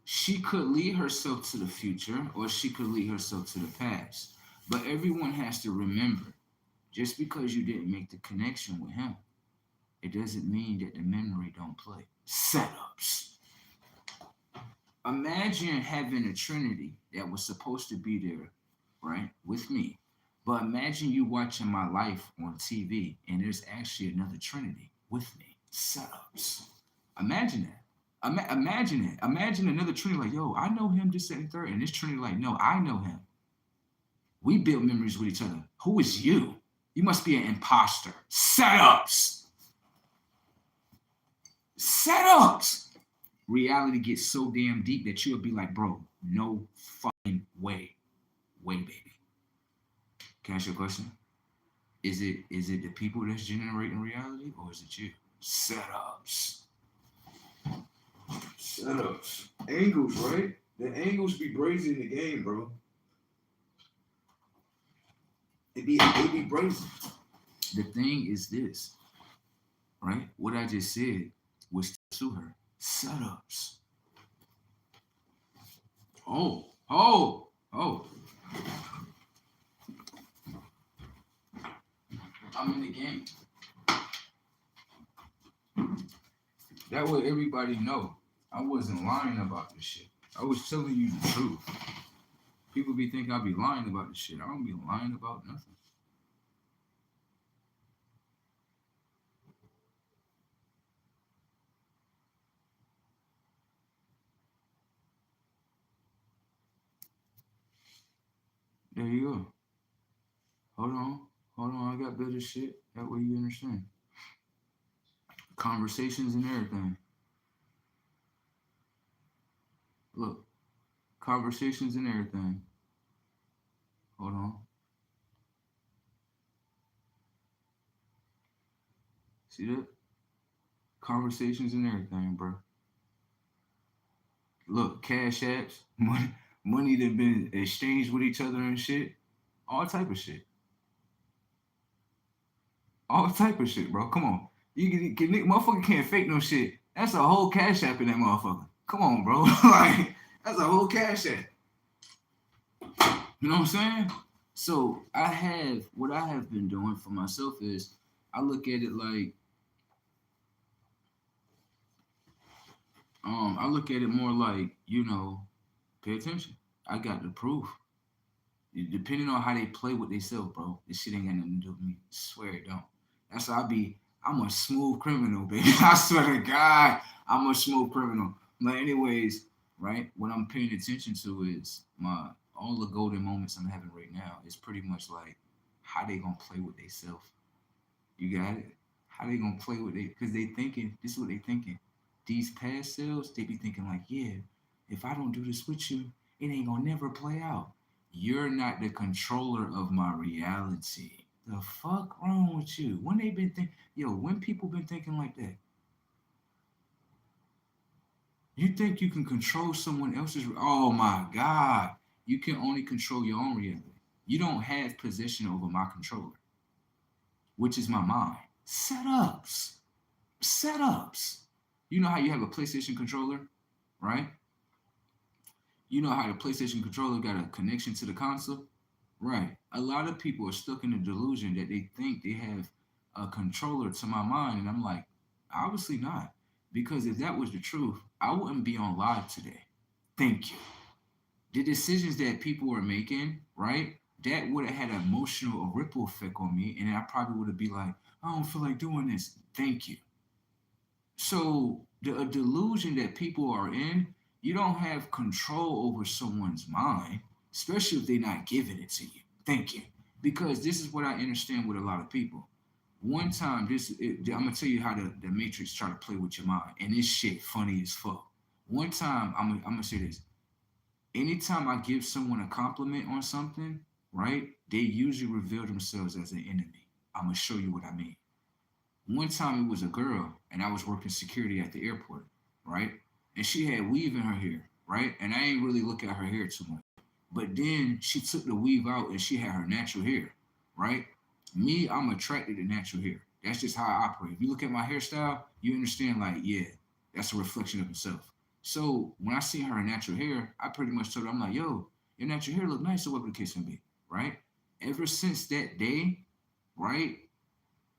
she could lead herself to the future or she could lead herself to the past. But everyone has to remember, just because you didn't make the connection with him, it doesn't mean that the memory don't play. Setups. Imagine having a Trinity that was supposed to be there, right, with me. But imagine you watching my life on TV and there's actually another Trinity with me. Setups. Imagine that. Imagine it. Imagine another Trinity like, yo, I know him this, second, third. And this Trinity like, no, I know him. We build memories with each other. Who is you? You must be an imposter. Setups. Setups. Reality gets so damn deep that you'll be like, bro, no fucking way. Way, baby. Can I ask you a question? Is it the people that's generating reality or is it you? Setups. Setups. Angles, right? The angles be brazen in the game, bro. It be brazen. The thing is this, right? What I just said was to her. Setups. Oh. I'm in the game. That way everybody know I wasn't lying about this shit. I was telling you the truth. People be thinking I be lying about this shit. I don't be lying about nothing. There you go. Hold on. I got better shit. That way you understand. Conversations and everything. Look, conversations and everything. Hold on. See that? Conversations and everything, bro. Look, cash apps, money that been exchanged with each other and shit. All type of shit. All type of shit, bro. Come on. Motherfucker can't fake no shit. That's a whole cash app in that motherfucker. Come on, bro. Like, that's a whole cash app. You know what I'm saying? So what I have been doing for myself is I look at it like I look at it more like, pay attention. I got the proof. Depending on how they play with themselves, bro, this shit ain't got nothing to do with me. I swear it don't. That's why I'm a smooth criminal, baby. I swear to God, I'm a smooth criminal. But anyways, right, what I'm paying attention to is all the golden moments I'm having right now is pretty much like how they gonna play with themselves. You got it? How they gonna play with it? Because they thinking, this is what they thinking. These past selves, they be thinking like, yeah, if I don't do this with you, it ain't gonna never play out. You're not the controller of my reality. The fuck wrong with you? When they been think, yo, when people been thinking like that? You think you can control someone else's? Oh my God! You can only control your own reality. You don't have possession over my controller, which is my mind. Setups, setups. You know how you have a PlayStation controller, right? You know how the PlayStation controller got a connection to the console? Right. A lot of people are stuck in the delusion that they think they have a controller to my mind. And I'm like, obviously not. Because if that was the truth, I wouldn't be on live today. Thank you. The decisions that people are making, right? That would have had an emotional ripple effect on me. And I probably would have been like, I don't feel like doing this. Thank you. So the delusion that people are in, you don't have control over someone's mind, especially if they're not giving it to you. Thank you. Because this is what I understand with a lot of people. One time, I'm gonna tell you how the Matrix try to play with your mind, and this shit funny as fuck. One time, I'm gonna say this. Anytime I give someone a compliment on something, right, they usually reveal themselves as an enemy. I'm gonna show you what I mean. One time it was a girl, and I was working security at the airport, right? And she had weave in her hair, right? And I ain't really look at her hair too much. But then she took the weave out and she had her natural hair, right? Me, I'm attracted to natural hair. That's just how I operate. If you look at my hairstyle, you understand, like, yeah, that's a reflection of himself. So when I see her in natural hair, I pretty much told her, I'm like, yo, your natural hair look nice or whatever the case may be, right? Ever since that day, right,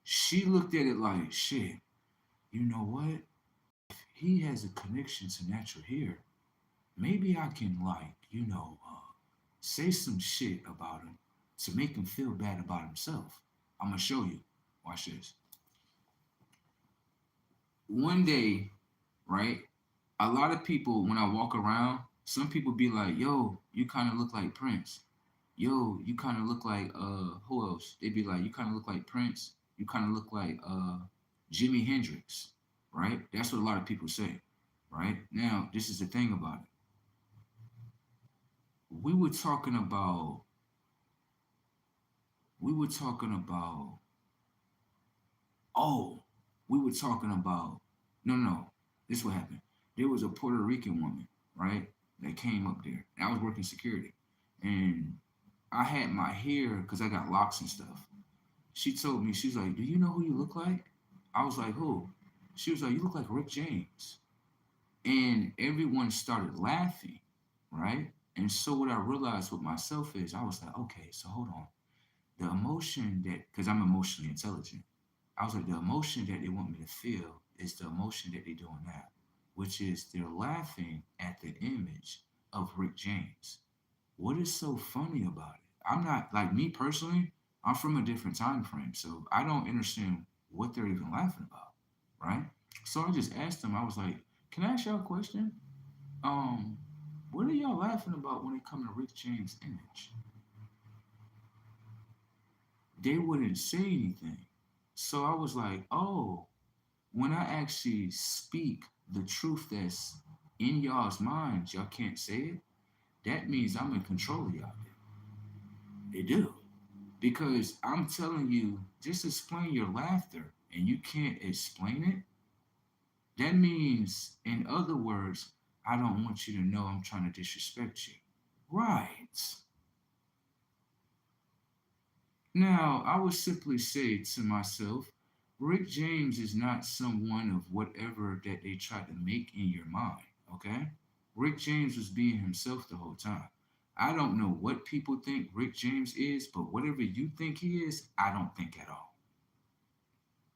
she looked at it like, shit, you know what? He has a connection to natural hair. Maybe I can, like, say some shit about him to make him feel bad about himself. I'm gonna show you. Watch this. One day, right? A lot of people, when I walk around, some people be like, "Yo, you kind of look like Prince." Yo, you kind of look like who else? They be like, "You kind of look like Prince." You kind of look like Jimi Hendrix, right? That's what a lot of people say, right? Now, this is the thing about it. We were talking about we were talking about oh, we were talking about no, this is what happened. There was a Puerto Rican woman, right, that came up there. And I was working security. And I had my hair because I got locks and stuff. She told me, she's like, "Do you know who you look like?" I was like, "Who?" She was like, "You look like Rick James." And everyone started laughing, right? And so what I realized with myself is I was like, okay, so hold on. The emotion that, because I'm emotionally intelligent, I was like, the emotion that they want me to feel is the emotion that they're doing now, which is they're laughing at the image of Rick James. What is so funny about it? I'm not, like, me personally, I'm from a different time frame, so I don't understand what they're even laughing about, right? So I just asked them, I was like, can I ask y'all a question? Um, what are y'all laughing about when it comes to Rick James' image? They wouldn't say anything. So I was like, oh, when I actually speak the truth that's in y'all's minds, y'all can't say it. That means I'm in control of y'all. They do. Because I'm telling you, just explain your laughter and you can't explain it. That means, in other words, I don't want you to know I'm trying to disrespect you. Right. Now, I would simply say to myself, Rick James is not someone of whatever that they try to make in your mind, okay? Rick James was being himself the whole time. I don't know what people think Rick James is, but whatever you think he is, I don't think at all.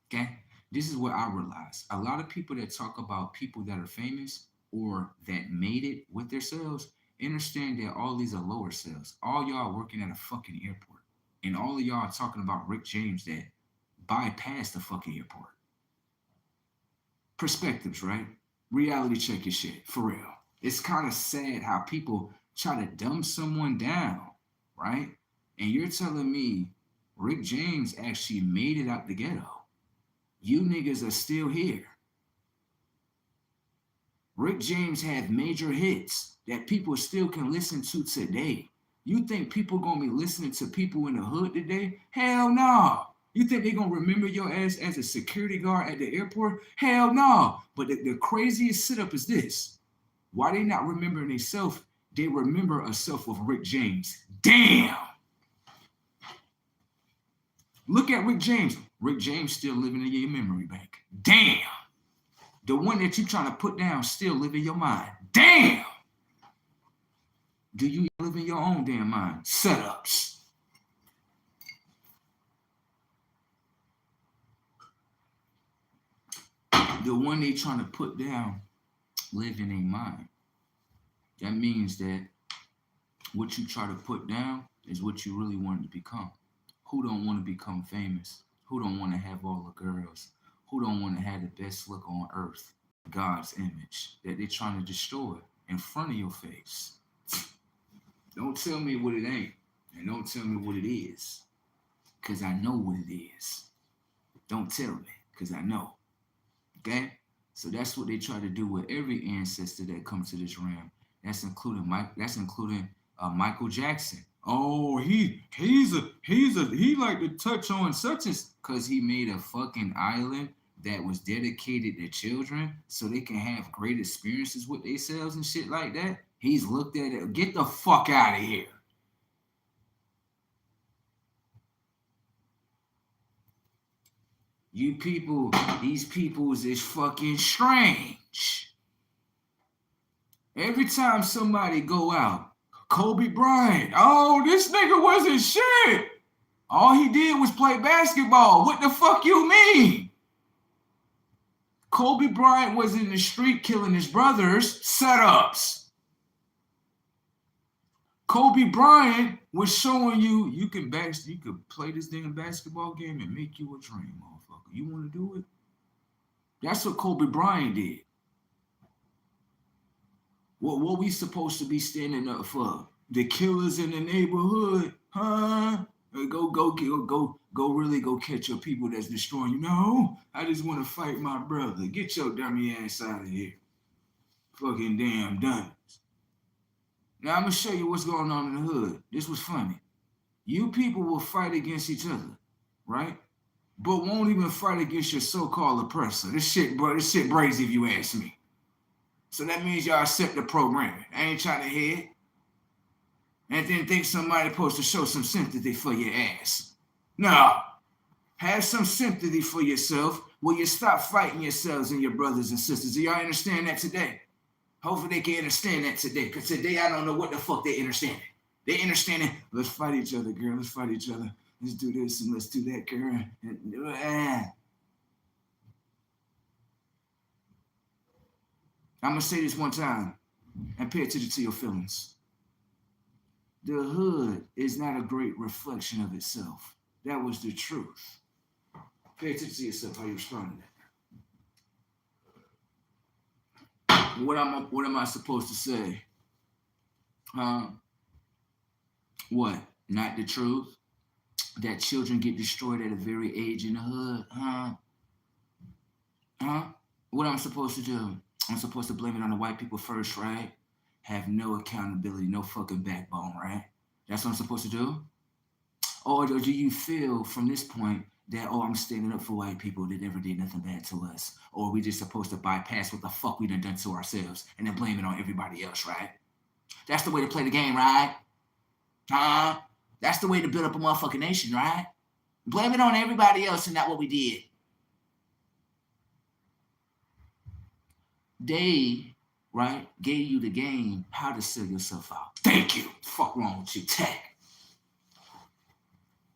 Okay? This is what I realize. A lot of people that talk about people that are famous or that made it with themselves understand that all these are lower selves. All y'all working at a fucking airport. And all of y'all talking about Rick James that bypassed the fucking airport. Perspectives, right? Reality check your shit, for real. It's kind of sad how people try to dumb someone down, right? And you're telling me Rick James actually made it out the ghetto. You niggas are still here. Rick James had major hits that people still can listen to today. You think people gonna be listening to people in the hood today? Hell no. You think they gonna remember your ass as a security guard at the airport? Hell no. But the craziest sit up is this. Why they not remembering themselves? They remember a self of Rick James. Damn. Look at Rick James. Rick James still living in your memory bank. Damn. The one that you trying to put down still live in your mind. Damn. Do you live in your own damn mind? Setups. The one they trying to put down live in their mind. That means that what you try to put down is what you really want to become. Who don't want to become famous? Who don't want to have all the girls? Who don't want to have the best look on earth? God's image that they're trying to destroy in front of your face. Don't tell me what it ain't, and don't tell me what it is, because I know what it is. Don't tell me, because I know. Okay? So that's what they try to do with every ancestor that comes to this realm. That's including Michael Jackson. Oh, he like to touch on such as because he made a fucking island that was dedicated to children so they can have great experiences with themselves and shit like that. He's looked at it. Get the fuck out of here. You people, these peoples is fucking strange. Every time somebody go out, Kobe Bryant, oh, this nigga wasn't shit. All he did was play basketball. What the fuck you mean? Kobe Bryant was in the street killing his brothers, setups. Kobe Bryant was showing you you could play this damn basketball game and make you a dream, motherfucker. You want to do it? That's what Kobe Bryant did. What we supposed to be standing up for? The killers in the neighborhood, huh? Really go catch your people that's destroying you. No, I just want to fight my brother. Get your dummy ass out of here. Fucking damn dummies. Now I'm gonna show you what's going on in the hood. This was funny. You people will fight against each other, right? But won't even fight against your so-called oppressor. This shit brazy if you ask me. So that means y'all accept the programming. I ain't trying to hear it. And then think somebody supposed to show some sympathy for your ass. No. Have some sympathy for yourself. Will you stop fighting yourselves and your brothers and sisters? Do y'all understand that today? Hopefully they can understand that today. Because today I don't know what the fuck they understand. They understand, let's fight each other, girl. Let's fight each other. Let's do this and let's do that, girl. I'm going to say this one time and pay attention to your feelings. The hood is not a great reflection of itself. That was the truth. Pay attention to yourself, how you respond to that. What am I supposed to say? What? Not the truth? That children get destroyed at a very age in the hood? What am I supposed to do? I'm supposed to blame it on the white people first, right? Have no accountability, no fucking backbone, right? That's what I'm supposed to do? Or do you feel from this point that, oh, I'm standing up for white people that never did nothing bad to us? Or are we just supposed to bypass what the fuck we done to ourselves and then blame it on everybody else, right? That's the way to play the game, right? That's the way to build up a motherfucking nation, right? Blame it on everybody else and not what we did. They, right, gave you the game how to sell yourself out. Thank you. Fuck wrong with you, tech.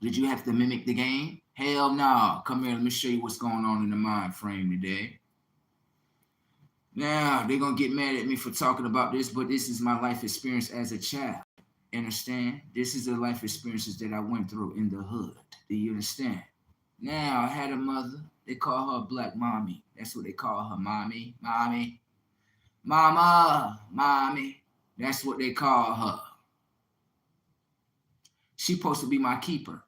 Did you have to mimic the game? Hell no. Come here, let me show you what's going on in the mind frame today. Now, they're going to get mad at me for talking about this, but this is my life experience as a child. Understand? This is the life experiences that I went through in the hood. Do you understand? Now, I had a mother. They call her Black Mommy. That's what they call her, mommy. Mommy. Mama. Mommy. That's what they call her. She's supposed to be my keeper,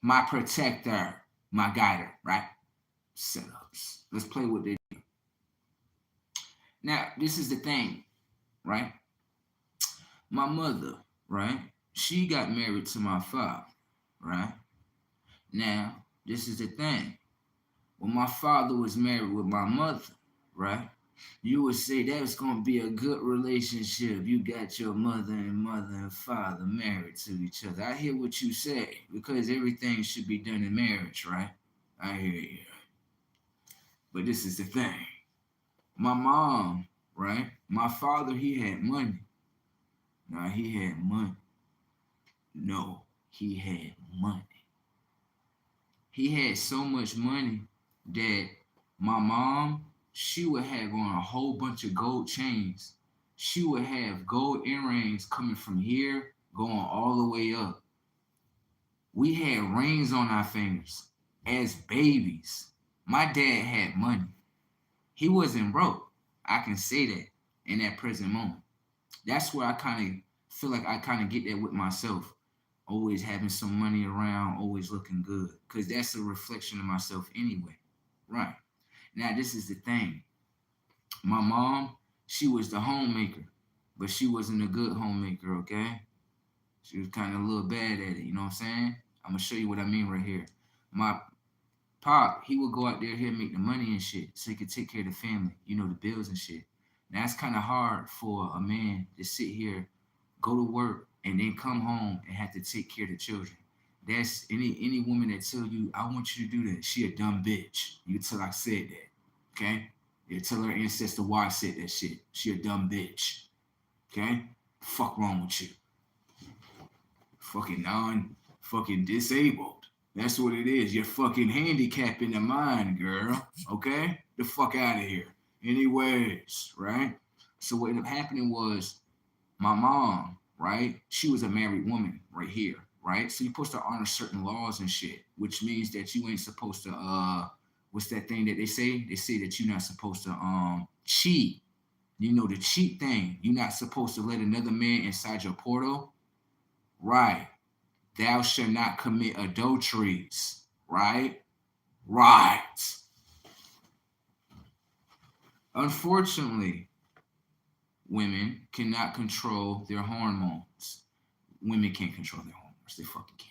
my protector, my guider, right? Setups. Let's play with this. Now, this is the thing, right? My mother, right? She got married to my father, right? Now, this is the thing. When my father was married with my mother, right? You would say that was going to be a good relationship. You got your mother and father married to each other. I hear what you say because everything should be done in marriage, right? I hear you. But this is the thing. My mom, right? My father, he had money. Now, he had money. No, he had money. He had so much money that my mom, she would have on a whole bunch of gold chains. She would have gold earrings coming from here, going all the way up. We had rings on our fingers as babies. My dad had money. He wasn't broke. I can say that in that present moment. That's where I kind of feel like I kind of get that with myself. Always having some money around, always looking good. Because that's a reflection of myself anyway. Right. Now, this is the thing. My mom, she was the homemaker, but she wasn't a good homemaker, okay? She was kind of a little bad at it. You know what I'm saying? I'm gonna show you what I mean right here. My pop, he would go out there here make the money and shit, so he could take care of the family. You know, the bills and shit. Now it's kind of hard for a man to sit here, go to work, and then come home and have to take care of the children. That's any woman that tell you I want you to do that, she a dumb bitch. You tell I said that, okay? You tell her ancestor why I said that shit. She a dumb bitch, okay? Fuck wrong with you? Fucking fucking disabled. That's what it is. You're fucking handicapped in the mind, girl. Okay? The fuck out of here. Anyways, right? So what ended up happening was my mom, right? She was a married woman right here, right? So you're supposed to honor certain laws and shit, which means that you ain't supposed to what's that thing that they say? They say that you're not supposed to cheat. You know the cheat thing. You're not supposed to let another man inside your portal. Right. Thou shalt not commit adulteries. Right? Right. Unfortunately, women cannot control their hormones. Women can't control their hormones. They fucking can't.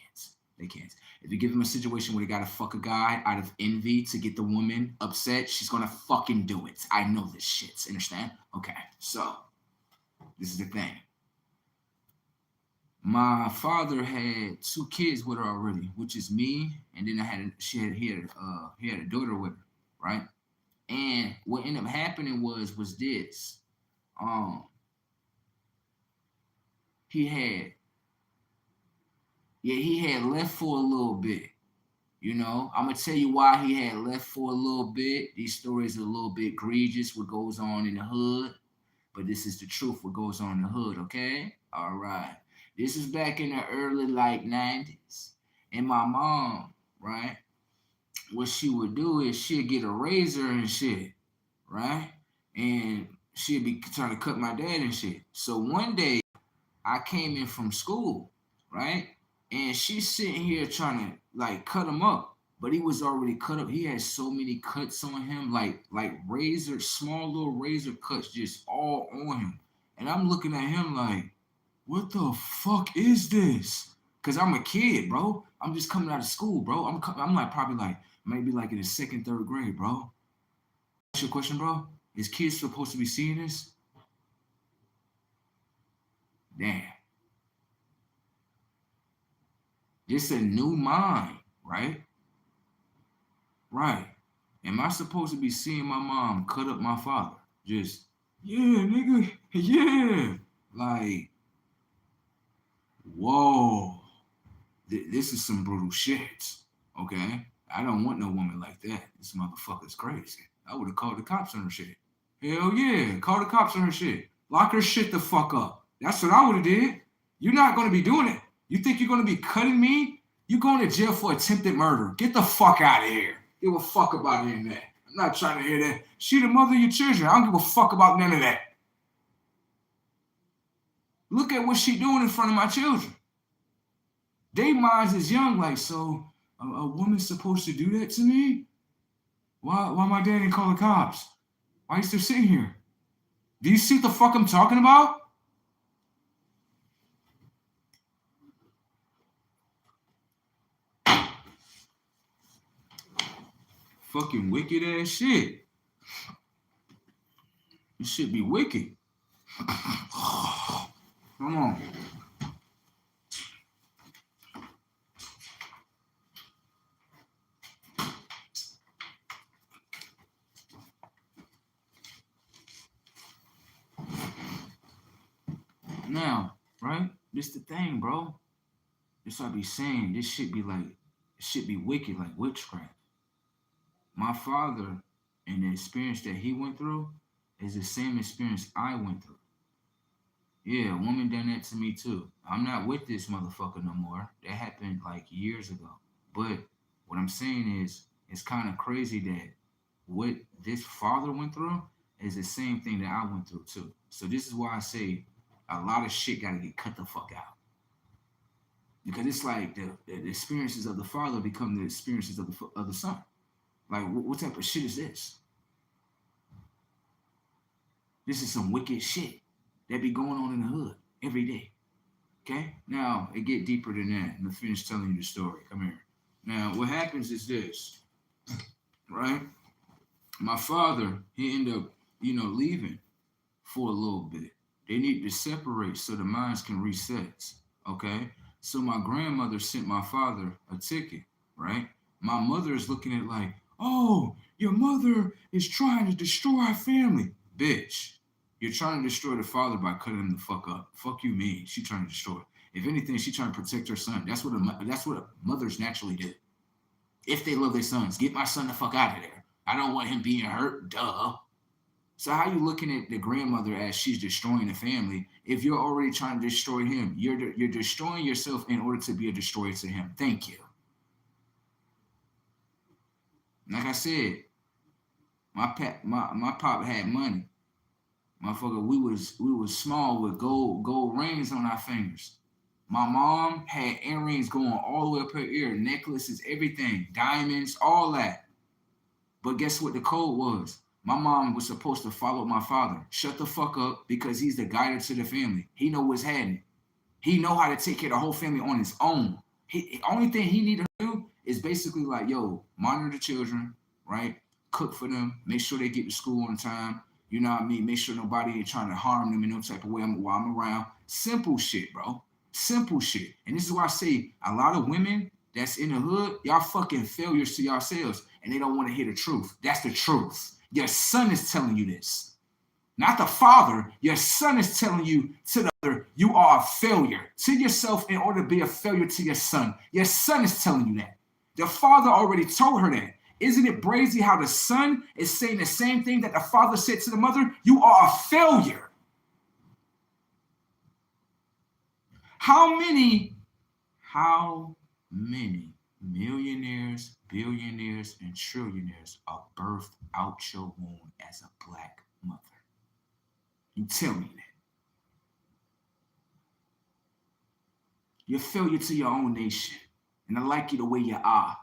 They can't. If you give them a situation where they gotta fuck a guy out of envy to get the woman upset, she's gonna fucking do it. I know this shit. Understand? Okay, so this is the thing. My father had 2 kids with her already, which is me, and then he had a daughter with her, right? And what ended up happening was this. Um, he had left for a little bit. You know, I'm gonna tell you why he had left for a little bit. These stories are a little bit egregious, what goes on in the hood, but this is the truth, what goes on in the hood, okay? All right. This is back in the early like 90s. And my mom, right? What she would do is she'd get a razor and shit, right? And she'd be trying to cut my dad and shit. So one day I came in from school, right? And she's sitting here trying to like cut him up, but he was already cut up. He had so many cuts on him, like razor, small little razor cuts just all on him. And I'm looking at him like, what the fuck is this? Cause I'm a kid, bro. I'm just coming out of school, bro. I'm like probably like maybe like in the 2nd, 3rd grade, bro. Ask your question, bro. Is kids supposed to be seeing this? Damn. It's a new mind, right? Right. Am I supposed to be seeing my mom cut up my father? Just, yeah, nigga, yeah. Like, whoa. This is some brutal shit, okay? I don't want no woman like that. This motherfucker's crazy. I would have called the cops on her shit. Hell yeah, call the cops on her shit. Lock her shit the fuck up. That's what I would have did. You're not going to be doing it. You think you're going to be cutting me? You're going to jail for attempted murder. Get the fuck out of here. Give a fuck about any of that. I'm not trying to hear that. She the mother of your children. I don't give a fuck about none of that. Look at what she doing in front of my children. They minds is young, like, so a woman's supposed to do that to me? Why my dad didn't call the cops? Why you still sitting here? Do you see what the fuck I'm talking about? Fucking wicked ass shit. This shit be wicked. Come on. Now, right? This the thing, bro. This I be saying. This shit be like, shit be wicked like witchcraft. My father and the experience that he went through is the same experience I went through. Yeah, a woman done that to me too. I'm not with this motherfucker no more. That happened like years ago. But what I'm saying is, it's kind of crazy that what this father went through is the same thing that I went through too. So this is why I say a lot of shit got to get cut the fuck out. Because it's like the experiences of the father become the experiences of the son. Like, what type of shit is this? This is some wicked shit that be going on in the hood every day. Okay? Now, it get deeper than that. I'm going to finish telling you the story. Come here. Now, what happens is this, right? My father, he ended up, leaving for a little bit. They need to separate so the minds can reset. Okay? So my grandmother sent my father a ticket, right? My mother is looking at it like, oh, your mother is trying to destroy our family. Bitch, you're trying to destroy the father by cutting him the fuck up. Fuck you mean? She trying to destroy. If anything, she trying to protect her son. That's what mothers naturally do. If they love their sons, get my son the fuck out of there. I don't want him being hurt. Duh. So how you looking at the grandmother as she's destroying the family if you're already trying to destroy him? You're destroying yourself in order to be a destroyer to him. Thank you. Like I said, my pop had money. Motherfucker, we was small with gold rings on our fingers. My mom had earrings going all the way up her ear, necklaces, everything, diamonds, all that. But guess what the code was? My mom was supposed to follow my father. Shut the fuck up because he's the guide to the family. He know what's happening. He know how to take care of the whole family on his own. Only thing he needed to do is basically like, yo, monitor the children, right? Cook for them, make sure they get to school on time. You know what I mean? Make sure nobody ain't trying to harm them in no type of way while I'm around. Simple shit, bro. Simple shit. And this is why I say a lot of women that's in the hood, y'all fucking failures to yourselves, and they don't want to hear the truth. That's the truth. Your son is telling you this. Not the father. Your son is telling you to the other, you are a failure to yourself in order to be a failure to your son. Your son is telling you that. The father already told her that. Isn't it crazy how the son is saying the same thing that the father said to the mother? You are a failure. How many millionaires, billionaires, and trillionaires are birthed out your womb as a black mother? You tell me that. You're a failure to your own nation. And I like you the way you are.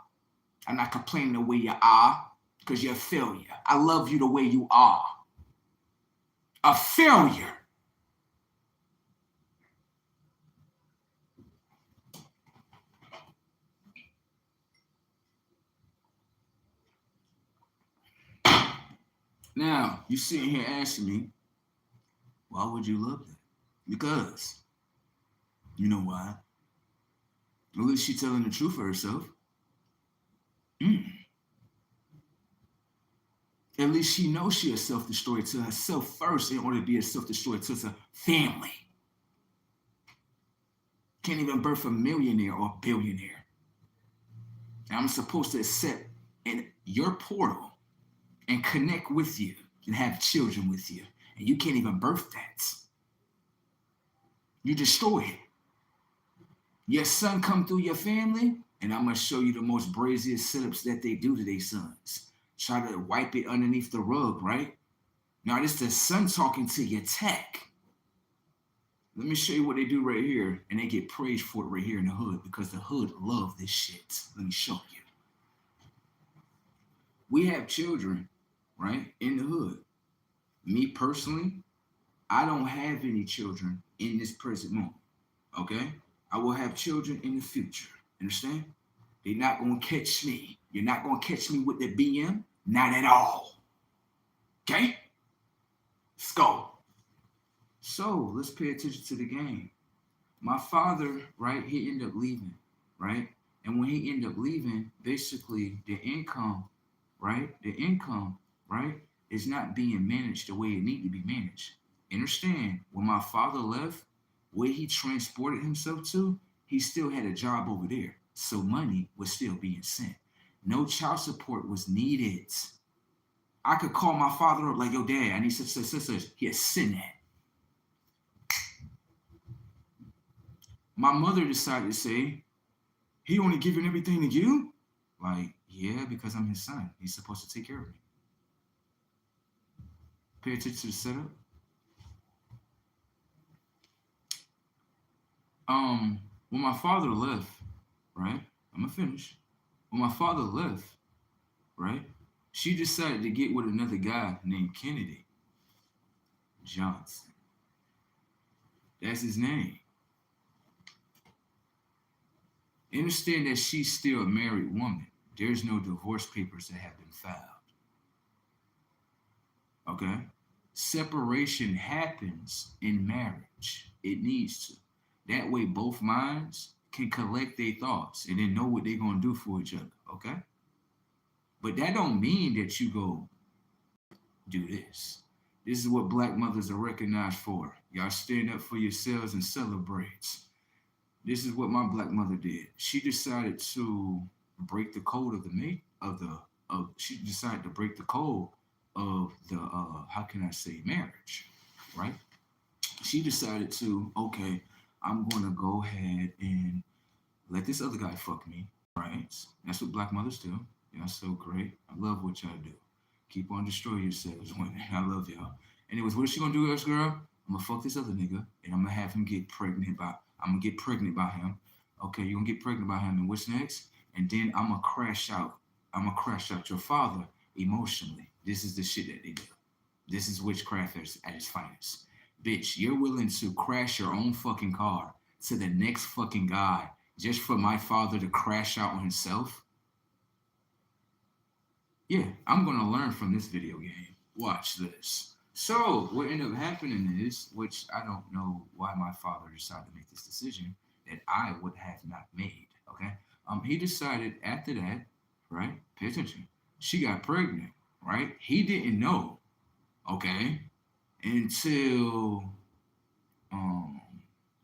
I'm not complaining the way you are because you're a failure. I love you the way you are. A failure. Now, you sitting here asking me, why would you love that? Because, you know why? At least she's telling the truth for herself. At least she knows she a self-destroyer to herself first in order to be a self-destroyer to her family. Can't even birth a millionaire or a billionaire. And I'm supposed to accept in your portal and connect with you and have children with you. And you can't even birth that. You destroy it. Your son come through your family, and I'm going to show you the most braziest setups that they do to their sons. Try to wipe it underneath the rug, right? Now, this is the son talking to your tech. Let me show you what they do right here, and they get praised for it right here in the hood because the hood love this shit. Let me show you. We have children, right, in the hood. Me personally, I don't have any children in this present moment, okay? I will have children in the future, understand? They're not going to catch me. You're not going to catch me with the BM, not at all, okay? Let's go. So let's pay attention to the game. My father, right, he ended up leaving, right? And when he ended up leaving, basically the income, right, is not being managed the way it need to be managed. Understand, when my father left, where he transported himself to, he still had a job over there. So money was still being sent. No child support was needed. I could call my father up like, yo, dad, I need such. He'd send that. My mother decided to say, he only giving everything to you? Like, yeah, because I'm his son. He's supposed to take care of me. Pay attention to the setup. When my father left, right? I'm gonna finish. When my father left, right? She decided to get with another guy named Kennedy Johnson. That's his name. Understand that she's still a married woman. There's no divorce papers that have been filed. Okay? Separation happens in marriage. It needs to. That way both minds can collect their thoughts and then know what they're gonna do for each other. Okay? But that don't mean that you go do this. This is what black mothers are recognized for. Y'all stand up for yourselves and celebrate. This is what my black mother did. She decided to break the code of the mate of the of she decided to break the code of the how can I say marriage, right? She decided to, okay, I'm gonna go ahead and let this other guy fuck me, right? That's what black mothers do. Y'all so great. I love what y'all do. Keep on destroying yourselves, women. I love y'all. Anyways, what is she gonna do, us girl? I'm gonna fuck this other nigga and I'm gonna have him get pregnant by I'm gonna get pregnant by him. Okay, you're gonna get pregnant by him, and what's next? And then I'm gonna crash out. I'm gonna crash out your father emotionally. This is the shit that they do. This is witchcraft at its finest. Bitch, you're willing to crash your own fucking car to the next fucking guy just for my father to crash out on himself? Yeah, I'm gonna learn from this video game. Watch this. So what ended up happening is, which I don't know why my father decided to make this decision that I would have not made. Okay. He decided after that, right? Pay attention. She got pregnant, right? He didn't know, okay, until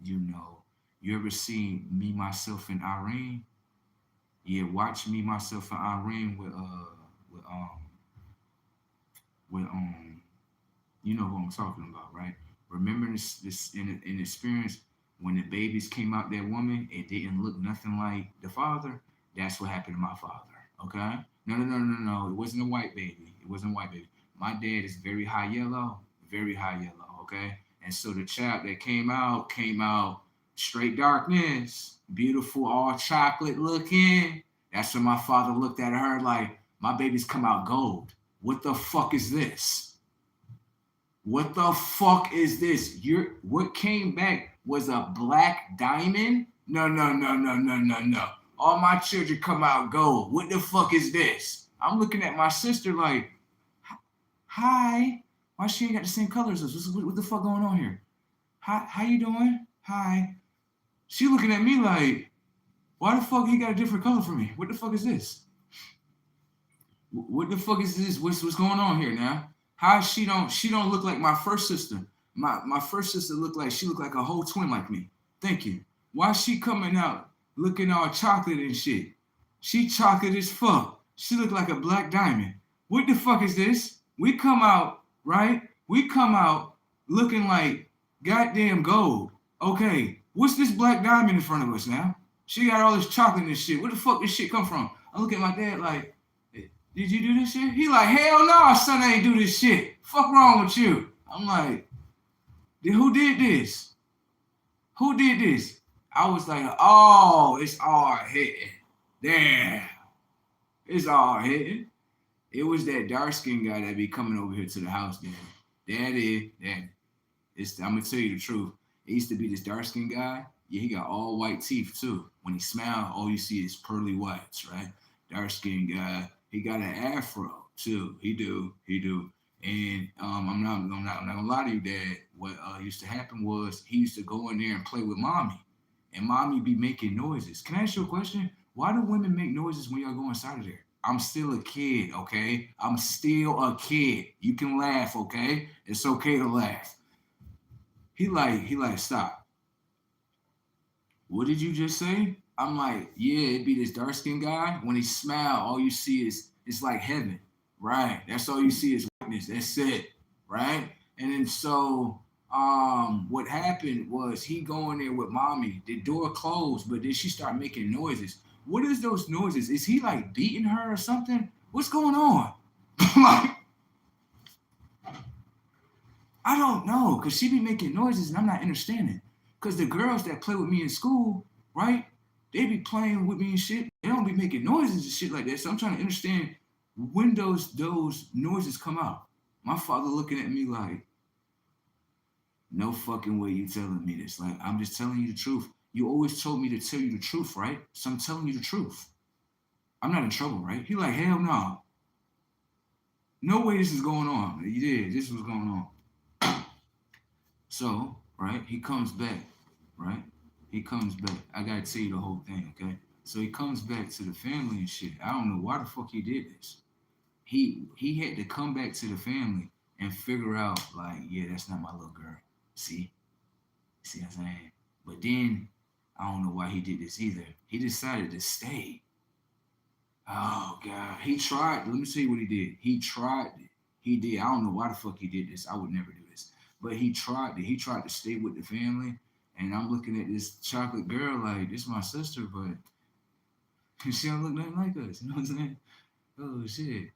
you know, you ever seen Me, Myself, and Irene? Yeah, watch Me, Myself, and Irene with with you know who I'm talking about, right? Remember this in experience when the babies came out that woman, it didn't look nothing like the father. That's what happened to my father. Okay? No. It wasn't a white baby. It wasn't a white baby. My dad is very high yellow. Okay? And so the child that came out straight darkness, beautiful, all chocolate looking. That's when my father looked at her like, my baby's come out gold. What the fuck is this? What the fuck is this? What came back was a black diamond? No. All my children come out gold. What the fuck is this? I'm looking at my sister like, hi. Why she ain't got the same colors as us? What the fuck going on here? Hi, how you doing? Hi. She looking at me like, why the fuck he got a different color from me? What the fuck is this? What the fuck is this? What's going on here now? How she don't look like my first sister? My first sister looked like a whole twin like me. Thank you. Why she coming out looking all chocolate and shit? She chocolate as fuck. She look like a black diamond. What the fuck is this? We come out, right? We come out looking like goddamn gold. Okay, what's this black diamond in front of us now? She got all this chocolate and shit. Where the fuck this shit come from? I look at my dad like, did you do this shit? He like, hell no, son, I ain't do this shit. Fuck wrong with you? I'm like, who did this? Who did this? I was like, oh, it's all hitting. Damn. It's all hitting. It was that dark-skinned guy that be coming over here to the house, Daddy. I'm gonna tell you the truth. It used to be this dark-skinned guy. Yeah, he got all white teeth too. When he smiled, all you see is pearly whites, right? Dark-skinned guy. He got an afro too. He do. And I'm not gonna lie to you, Dad. What used to happen was he used to go in there and play with mommy, and mommy be making noises. Can I ask you a question? Why do women make noises when y'all go inside of there? I'm still a kid, okay? I'm still a kid. You can laugh, okay? It's okay to laugh. He like, stop. What did you just say? I'm like, yeah, it'd be this dark-skinned guy. When he smile, all you see is it's like heaven, right? That's all you see is whiteness. That's it, right? And then so what happened was he go in there with mommy. The door closed, but then she started making noises. What is those noises? Is he like beating her or something? What's going on? Like, I don't know, because she be making noises and I'm not understanding. Because the girls that play with me in school, right? They be playing with me and shit. They don't be making noises and shit like that. So I'm trying to understand when those noises come out. My father looking at me like, no fucking way you telling me this. Like, I'm just telling you the truth. You always told me to tell you the truth, right? So I'm telling you the truth. I'm not in trouble, right? He like, hell no. No way this is going on. You did. This was going on. So, right, he comes back, right? He comes back. I gotta tell you the whole thing, okay? So he comes back to the family and shit. I don't know why the fuck he did this. He had to come back to the family and figure out like, yeah, that's not my little girl. See what I'm saying? But then I don't know why he did this either. He decided to stay. Oh God, he tried. Let me tell you what he did. He tried it. He did. I don't know why the fuck he did this. I would never do this. But he tried it. He tried to stay with the family. And I'm looking at this chocolate girl like, this is my sister, but she don't look nothing like us. You know what I'm saying? Oh shit.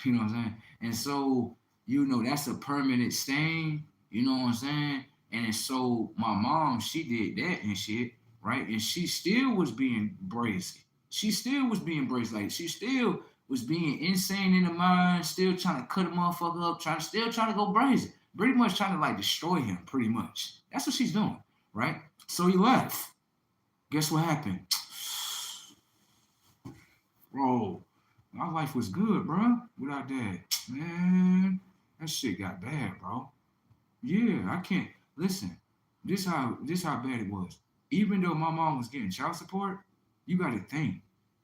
You know what I'm saying? And so, that's a permanent stain. You know what I'm saying? And so my mom, she did that and shit, right? And she still was being brazen. She still was being brazen. Like she still was being insane in the mind, still trying to cut a motherfucker up, trying to go brazen. Pretty much trying to like destroy him, pretty much. That's what she's doing, right? So he left. Guess what happened? Bro, my life was good, bro. Without that, man, that shit got bad, bro. Yeah, I can't listen. This how bad it was. Even though my mom was getting child support, you got to think.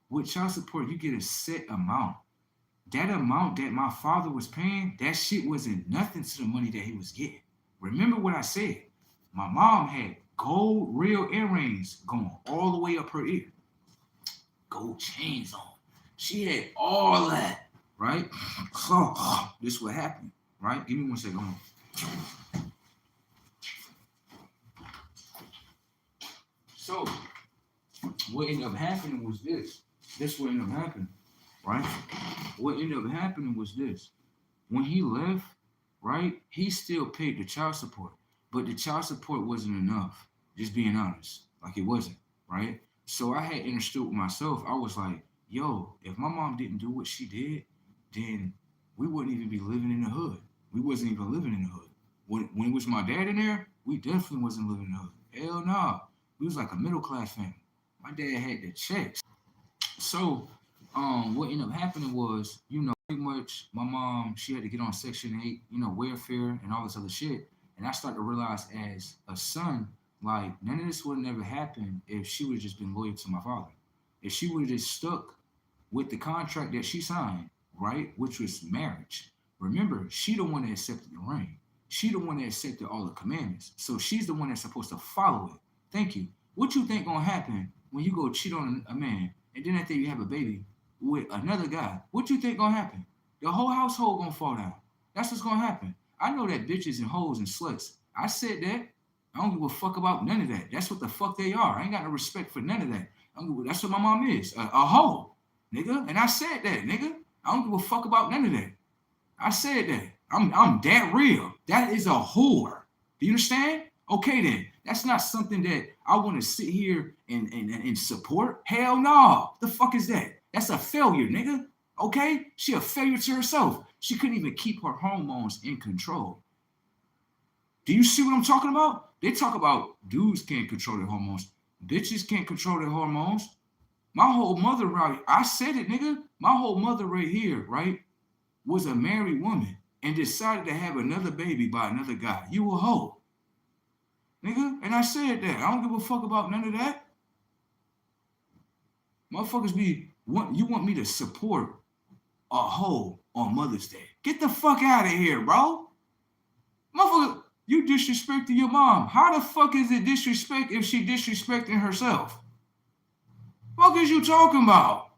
With child support, you get a set amount. That amount that my father was paying, that shit wasn't nothing to the money that he was getting. Remember what I said? My mom had gold real earrings going all the way up her ear, gold chains on. She had all that, right? So this what happened, right? Give me 1 second. Hold on. So what ended up happening was this. This what ended up happening, right? What ended up happening was this. When he left, right, he still paid the child support, but the child support wasn't enough. Just being honest, like it wasn't, right? So I had understood with myself. I was like, yo, if my mom didn't do what she did, then we wouldn't even be living in the hood. We wasn't even living in the hood. When it was my dad in there, we definitely wasn't living in the hood. Hell no. Nah. We was like a middle class family. My dad had the checks. So what ended up happening was, pretty much my mom, she had to get on Section 8, welfare and all this other shit. And I started to realize as a son, like none of this would have never happened if she would have just been loyal to my father. If she would have just stuck with the contract that she signed, right, which was marriage. Remember, she the one that accepted the ring. She the one that accepted all the commandments. So she's the one that's supposed to follow it. Thank you. What you think gonna happen when you go cheat on a man and then after you have a baby with another guy? What you think gonna happen? The whole household gonna fall down. That's what's gonna happen. I know that bitches and hoes and sluts. I said that. I don't give a fuck about none of that. That's what the fuck they are. I ain't got no respect for none of that. That's what my mom is. A hoe, nigga. And I said that, nigga. I don't give a fuck about none of that. I said that. I'm that real. That is a whore. Do you understand? Okay then. That's not something that I want to sit here and support. Hell no. The fuck is that? That's a failure, nigga. Okay? She a failure to herself. She couldn't even keep her hormones in control. Do you see what I'm talking about? They talk about dudes can't control their hormones. Bitches can't control their hormones. My whole mother, right? I said it, nigga. My whole mother right here, right, was a married woman and decided to have another baby by another guy. You a hoe. Nigga, and I said that. I don't give a fuck about none of that. Motherfuckers you want me to support a hoe on Mother's Day. Get the fuck out of here, bro. Motherfucker, you disrespecting your mom. How the fuck is it disrespect if she disrespecting herself? What is you talking about?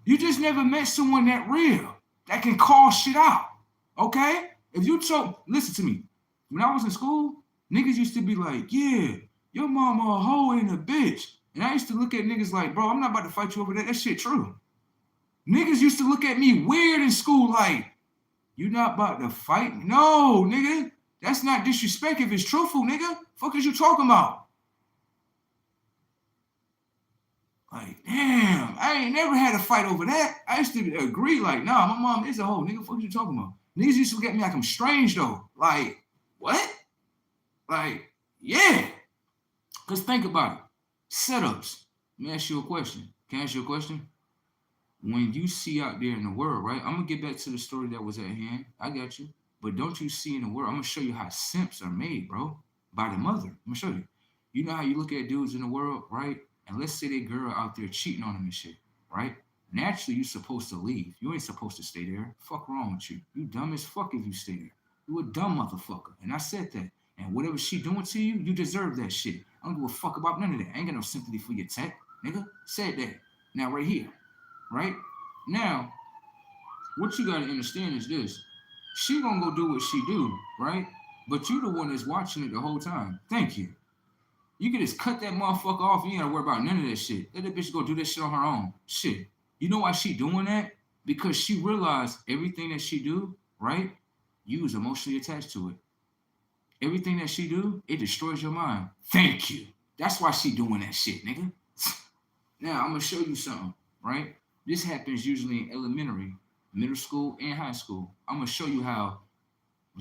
You just never met someone that real, that can call shit out, okay? If you listen to me. When I was in school, niggas used to be like, yeah, your mama a hoe and a bitch. And I used to look at niggas like, bro, I'm not about to fight you over that. That shit true. Niggas used to look at me weird in school like, you not about to fight? No, nigga. That's not disrespect if it's truthful, nigga. Fuck is you talking about? Like, damn, I ain't never had a fight over that. I used to agree, like, nah, my mom is a hoe, nigga. Fuck you talking about? Niggas used to look at me like I'm strange, though. Like, what? Like, yeah. Because think about it. Setups. Let me ask you a question. Can I ask you a question? When you see out there in the world, right? I'm going to get back to the story that was at hand. I got you. But don't you see in the world, I'm going to show you how simps are made, bro. By the mother. I'm going to show you. You know how you look at dudes in the world, right? And let's say that girl out there cheating on them and shit, right? Naturally, you're supposed to leave. You ain't supposed to stay there. Fuck wrong with you. You dumb as fuck if you stay there. You a dumb motherfucker. And I said that. And whatever she doing to you, you deserve that shit. I don't give a fuck about none of that. I ain't got no sympathy for your tech, nigga. Said that. Now right here, right? Now, what you gotta understand is this. She gonna go do what she do, right? But you the one that's watching it the whole time. Thank you. You can just cut that motherfucker off. You ain't gotta worry about none of that shit. Let that bitch go do that shit on her own. Shit. You know why she doing that? Because she realized everything that she do, right? You was emotionally attached to it. Everything that she do, it destroys your mind. Thank you. That's why she doing that shit, nigga. Now, I'm gonna show you something, right? This happens usually in elementary, middle school, and high school. I'm gonna show you how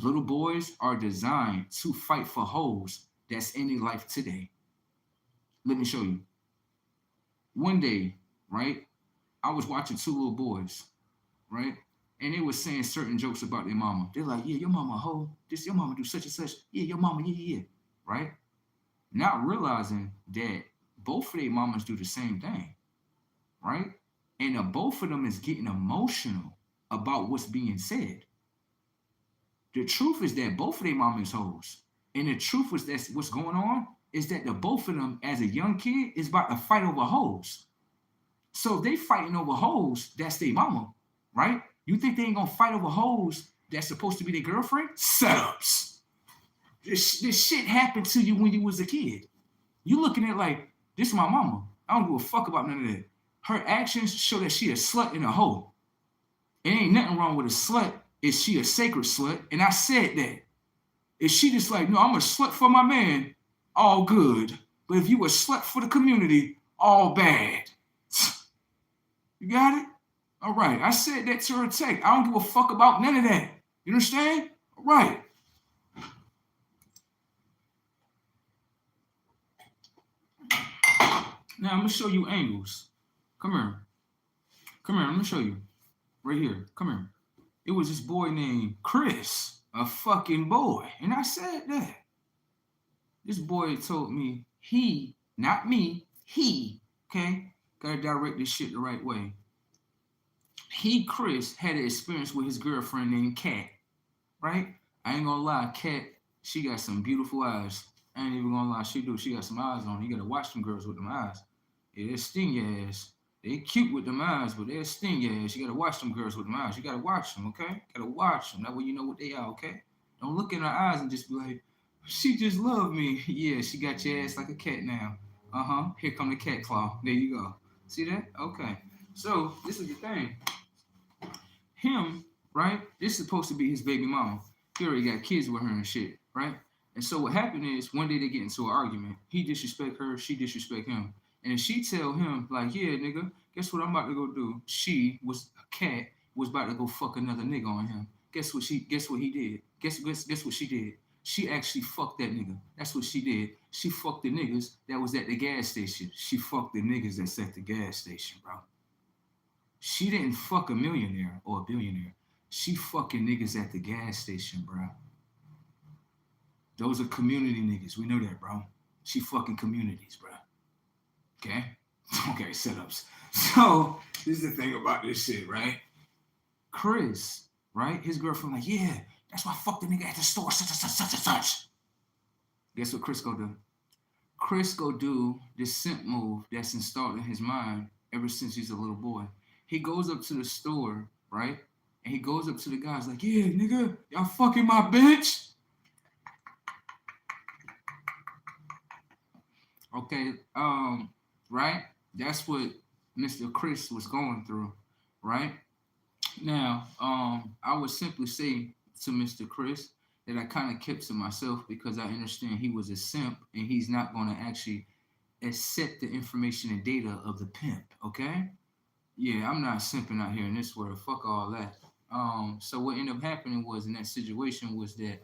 little boys are designed to fight for hoes that's in their life today. Let me show you. One day, right, I was watching two little boys, right? And they were saying certain jokes about their mama. They're like, yeah, your mama a hoe. This your mama do such and such. Yeah, your mama, yeah. Right? Not realizing that both of their mamas do the same thing. Right? And both of them is getting emotional about what's being said. The truth is that both of their mamas hoes. And the truth is that what's going on is that the both of them, as a young kid, is about to fight over hoes. So if they fighting over hoes, that's their mama, right? You think they ain't gonna fight over hoes that's supposed to be their girlfriend? Setups. This shit happened to you when you was a kid. You looking at like, this is my mama. I don't give a fuck about none of that. Her actions show that she a slut and a hoe. It ain't nothing wrong with a slut if she a sacred slut. And I said that. If she just like, no, I'm a slut for my man, all good. But if you a slut for the community, all bad. You got it? All right. I said that to her text. I don't give a fuck about none of that. You understand? All right. Now I'm gonna show you angles. Come here. Come here. Let me show you. Right here. Come here. It was this boy named Chris, a fucking boy. And I said that. This boy told me he, not me, he, okay? Gotta direct this shit the right way. He, Chris, had an experience with his girlfriend named Kat, right? I ain't gonna lie, Kat, she got some beautiful eyes. I ain't even gonna lie, she do. She got some eyes on her. You gotta watch them girls with them eyes. Yeah, they sting your ass. They cute with them eyes, but they'll sting your ass. You gotta watch them girls with them eyes. You gotta watch them, okay? Gotta watch them. That way you know what they are, okay? Don't look in her eyes and just be like, she just loved me. Yeah, she got your ass like a cat now. Uh-huh. Here come the cat claw. There you go. See that? Okay. So this is the thing. Him, right? This is supposed to be his baby mama. He already got kids with her and shit, right? And so what happened is one day they get into an argument. He disrespect her, she disrespect him. And then she tell him, like, yeah, nigga, guess what I'm about to go do? She was a cat, was about to go fuck another nigga on him. Guess what he did? Guess what she did? She actually fucked that nigga. That's what she did. She fucked the niggas that was at the gas station. She fucked the niggas that's at the gas station, bro. She didn't fuck a millionaire or a billionaire. She fucking niggas at the gas station, bro. Those are community niggas. We know that, bro. She fucking communities, bro. Okay? Okay, setups. So, this is the thing about this shit, right? Chris, right? His girlfriend like, yeah, that's why I fucked the nigga at the store, such. Guess what Chris go do? Chris go do this simp move that's installed in his mind ever since he's a little boy. He goes up to the store, right? And he goes up to the guys like, yeah, nigga, y'all fucking my bitch. Okay, right? That's what Mr. Chris was going through, right? Now, I would simply say to Mr. Chris that I kind of kept to myself because I understand he was a simp and he's not going to actually accept the information and data of the pimp, okay? Yeah, I'm not simping out here in this world. Fuck all that. So what ended up happening was in that situation was that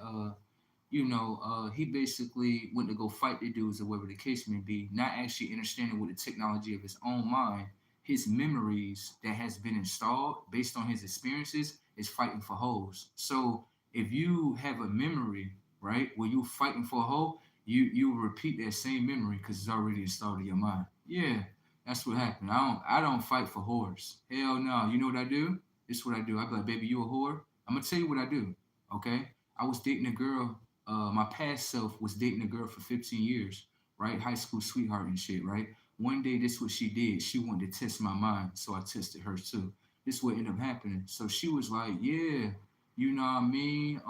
he basically went to go fight the dudes or whatever the case may be, not actually understanding with the technology of his own mind, his memories that has been installed based on his experiences is fighting for hoes. So if you have a memory, right, where you fighting for a hoe, you repeat that same memory because it's already installed in your mind. Yeah, that's what happened. I don't fight for whores. Hell no. You know what I do? This is what I do. I be like, baby, you a whore? I'm gonna tell you what I do. Okay. I was dating a girl. My past self was dating a girl for 15 years, right? High school sweetheart and shit, right? One day, this is what she did. She wanted to test my mind, so I tested hers too. This is what ended up happening. So she was like, yeah, you know what I mean?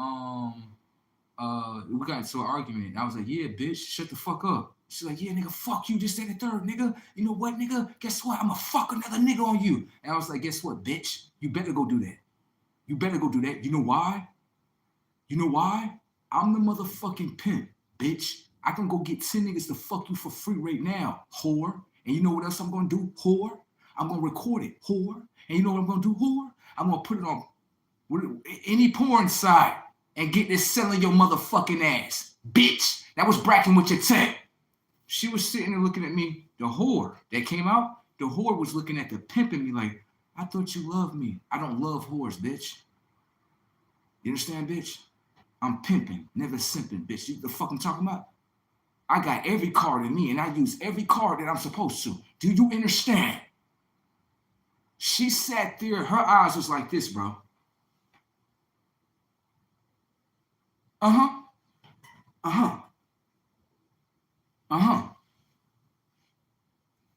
We got into an argument. And I was like, yeah, bitch, shut the fuck up. She's like, yeah, nigga, fuck you, this, that, and the third, nigga. You know what, nigga? Guess what? I'ma fuck another nigga on you. And I was like, guess what, bitch? You better go do that. You better go do that. You know why? You know why? I'm the motherfucking pimp, bitch. I can go get 10 niggas to fuck you for free right now, whore. And you know what else I'm gonna do, whore? I'm gonna record it, whore. And you know what I'm gonna do, whore? I'm gonna put it on any porn site and get this selling your motherfucking ass, bitch. That was bracking with your tech. She was sitting there looking at me. The whore that came out, the whore was looking at the pimp and me like, I thought you loved me. I don't love whores, bitch. You understand, bitch? I'm pimping, never simping, bitch. You the fuck I'm talking about? I got every card in me and I use every card that I'm supposed to. Do you understand? She sat there, her eyes was like this, bro. Uh-huh. Uh-huh. Uh-huh.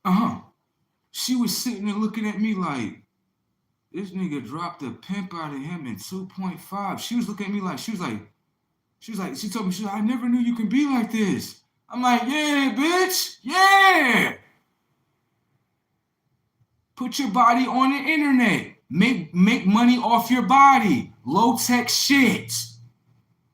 Uh-huh. She was sitting there looking at me like, this nigga dropped a pimp out of him in 2.5. She was looking at me like, she told me, I never knew you could be like this. I'm like, yeah, bitch, yeah. Put your body on the internet. Make money off your body. Low-tech shit.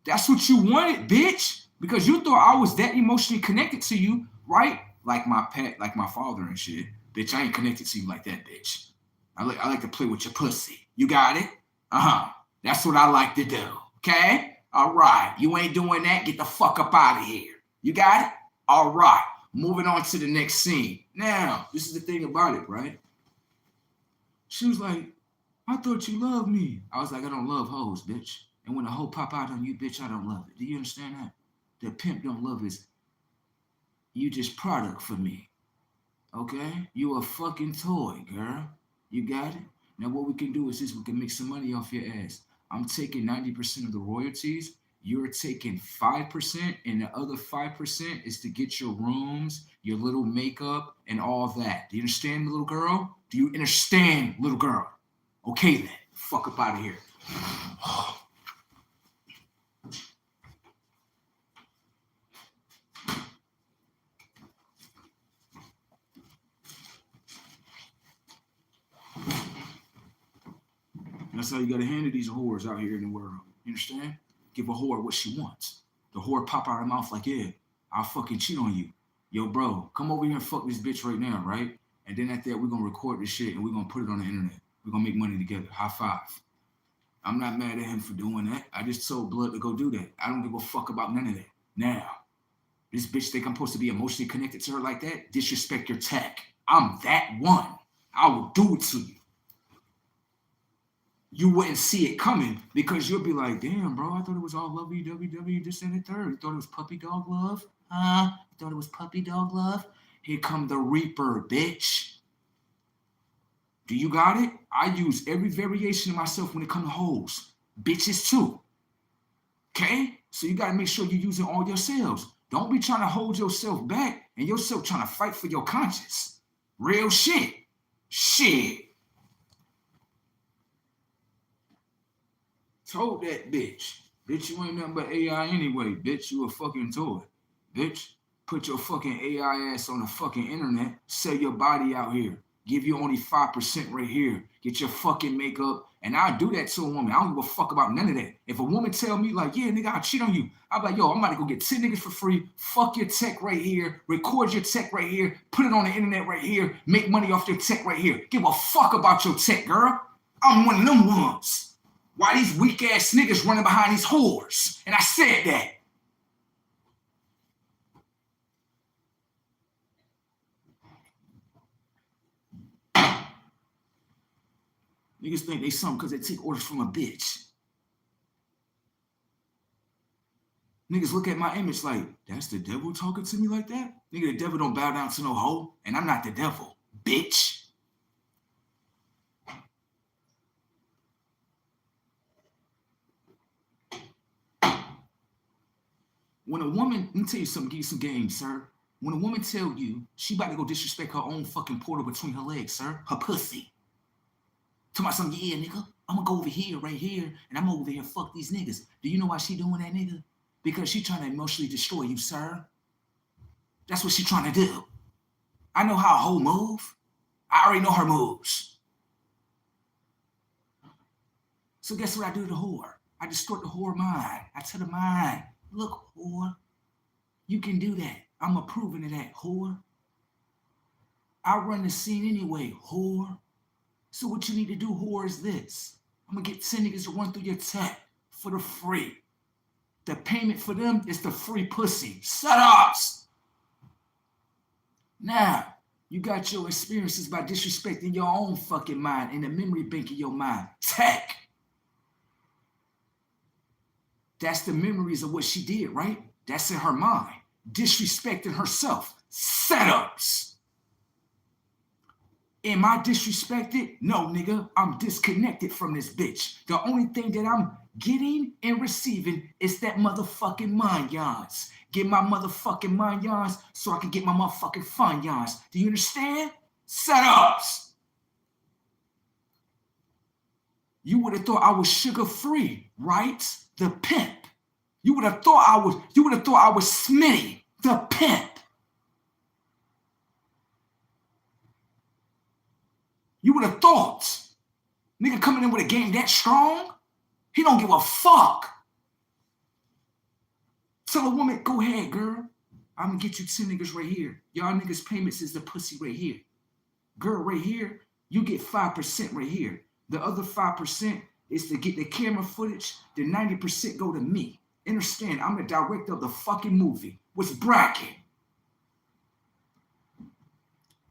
That's what you wanted, bitch. Because you thought I was that emotionally connected to you, right? Like my pet, like my father and shit. Bitch, I ain't connected to you like that, bitch. I like to play with your pussy. You got it? Uh-huh. That's what I like to do. Okay? All right. You ain't doing that. Get the fuck up out of here. You got it? All right. Moving on to the next scene. Now, this is the thing about it, right? She was like, I thought you loved me. I was like, I don't love hoes, bitch. And when a hoe pop out on you, bitch, I don't love it. Do you understand that? The pimp don't love is you just product for me. Okay? You a fucking toy, girl. You got it? Now what we can do is this, we can make some money off your ass. I'm taking 90% of the royalties. You're taking 5%, and the other 5% is to get your rooms, your little makeup, and all that. Do you understand, little girl? Do you understand, little girl? Okay then, fuck up out of here. That's how you gotta handle these whores out here in the world. You understand? Give a whore what she wants. The whore pop out her mouth like, yeah, I'll fucking cheat on you. Yo, bro, come over here and fuck this bitch right now, right? And then after that, we're gonna record this shit and we're gonna put it on the internet. We're gonna make money together. High five. I'm not mad at him for doing that. I just told Blood to go do that. I don't give a fuck about none of that. Now, this bitch think I'm supposed to be emotionally connected to her like that? Disrespect your tech. I'm that one. I will do it to you. You wouldn't see it coming because you'll be like, damn, bro, I thought it was all lovey, dovey, this and the third. You thought it was puppy dog love? You thought it was puppy dog love? Here come the Reaper, bitch. Do you got it? I use every variation of myself when it comes to hoes. Bitches too. Okay? So you gotta make sure you're using all yourselves. Don't be trying to hold yourself back and yourself trying to fight for your conscience. Real shit. Shit. Told that bitch. Bitch, you ain't nothing but AI anyway. Bitch, you a fucking toy. Bitch, put your fucking AI ass on the fucking internet. Sell your body out here. Give you only 5% right here. Get your fucking makeup. And I'll do that to a woman. I don't give a fuck about none of that. If a woman tell me like, yeah, nigga, I'll cheat on you. I'm like, yo, I'm about to go get 10 niggas for free. Fuck your tech right here. Record your tech right here. Put it on the internet right here. Make money off your tech right here. Give a fuck about your tech, girl. I'm one of them ones. Why these weak ass niggas running behind these whores? And I said that. Niggas think they something because they take orders from a bitch. Niggas look at my image like, that's the devil talking to me like that? Nigga, the devil don't bow down to no hoe, and I'm not the devil, bitch. When a woman, let me tell you something, give you some game, sir. When a woman tell you she about to go disrespect her own fucking portal between her legs, sir, her pussy. Tell my son, yeah, nigga, I'm gonna go over here, right here, and I'm over here, fuck these niggas. Do you know why she doing that, nigga? Because she trying to emotionally destroy you, sir. That's what she trying to do. I know how a hoe move. I already know her moves. So guess what I do to the whore? I distort the whore mind. I tell the mind, look, whore, you can do that. I'm approving of that, whore. I run the scene anyway, whore. So what you need to do, whore, is this. I'm gonna get 10 niggas to run through your tech for the free. The payment for them is the free pussy. Shut up! Now, you got your experiences by disrespecting your own fucking mind in the memory bank of your mind. Tech. That's the memories of what she did, right? That's in her mind. Disrespecting herself. Setups. Am I disrespected? No, nigga. I'm disconnected from this bitch. The only thing that I'm getting and receiving is that motherfucking mind yawns. Get my motherfucking mind yawns so I can get my motherfucking fun yawns. Do you understand? Setups. You would have thought I was sugar-free, right? The pimp. You would have thought I was Smitty, the pimp. You would have thought. Nigga coming in with a game that strong, he don't give a fuck. Tell a woman, go ahead, girl. I'm gonna get you 10 niggas right here. Y'all niggas payments is the pussy right here. Girl, right here, you get 5% right here. The other 5% is to get the camera footage. The 90% go to me. Understand, I'm the director of the fucking movie. What's bracket?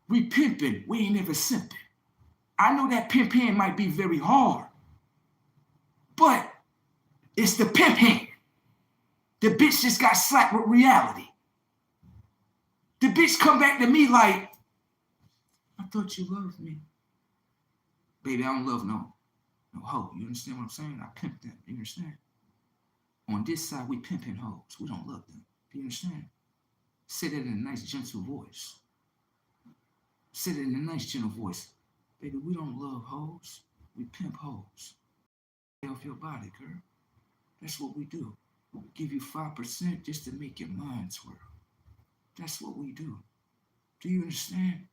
We pimping, we ain't never simping. I know that pimping might be very hard, but it's the pimping. The bitch just got slapped with reality. The bitch come back to me like, I thought you loved me. Baby, I don't love no hoe. You understand what I'm saying? I pimp them. You understand? On this side, we pimping hoes. We don't love them. Do you understand? Say that in a nice, gentle voice. Say that in a nice, gentle voice. Baby, we don't love hoes. We pimp hoes. Get off your body, girl. That's what we do. We give you 5% just to make your mind twirl. That's what we do. Do you understand?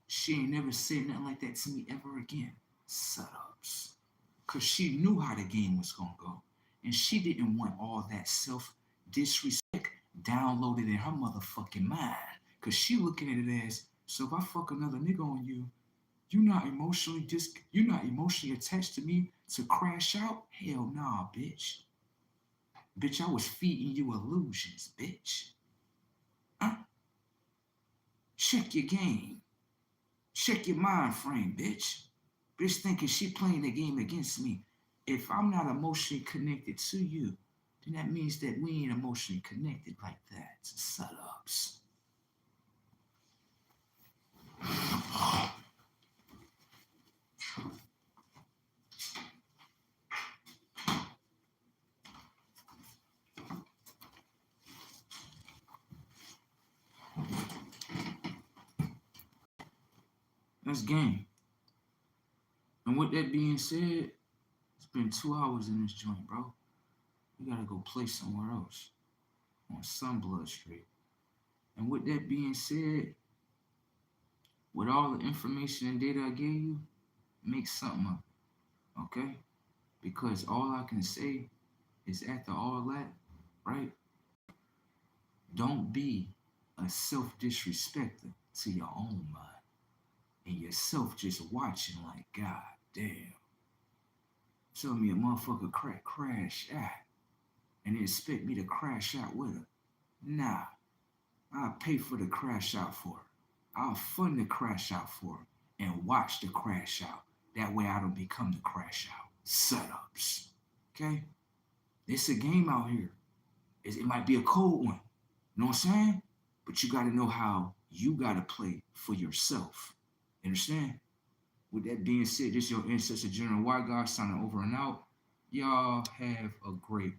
She ain't never said nothing like that to me ever again. Setups. Because she knew how the game was going to go. And she didn't want all that self-disrespect downloaded in her motherfucking mind. Because she looking at it as, so if I fuck another nigga on you, you're not emotionally attached to me to crash out? Hell nah, bitch. Bitch, I was feeding you illusions, bitch. Huh? Check your game. Check your mind frame, bitch. Bitch thinking she playing the game against me. If I'm not emotionally connected to you, then that means that we ain't emotionally connected like that. It's setups. That's game. And with that being said, it's been 2 hours in this joint, bro. You gotta go play somewhere else on Sunblood Street. And with that being said, with all the information and data I gave you, make something up, okay? Because all I can say is after all that, right? Don't be a self-disrespecter to your own mind. And yourself just watching like, God damn. Tell me a motherfucker crash out and they expect me to crash out with her. Nah, I'll pay for the crash out for her. I'll fund the crash out for her and watch the crash out. That way I don't become the crash out. Setups. Okay? It's a game out here. It might be a cold one. You know what I'm saying? But you got to know how you got to play for yourself. You understand? With that being said, this is your ancestor General White God signing over and out. Y'all have a great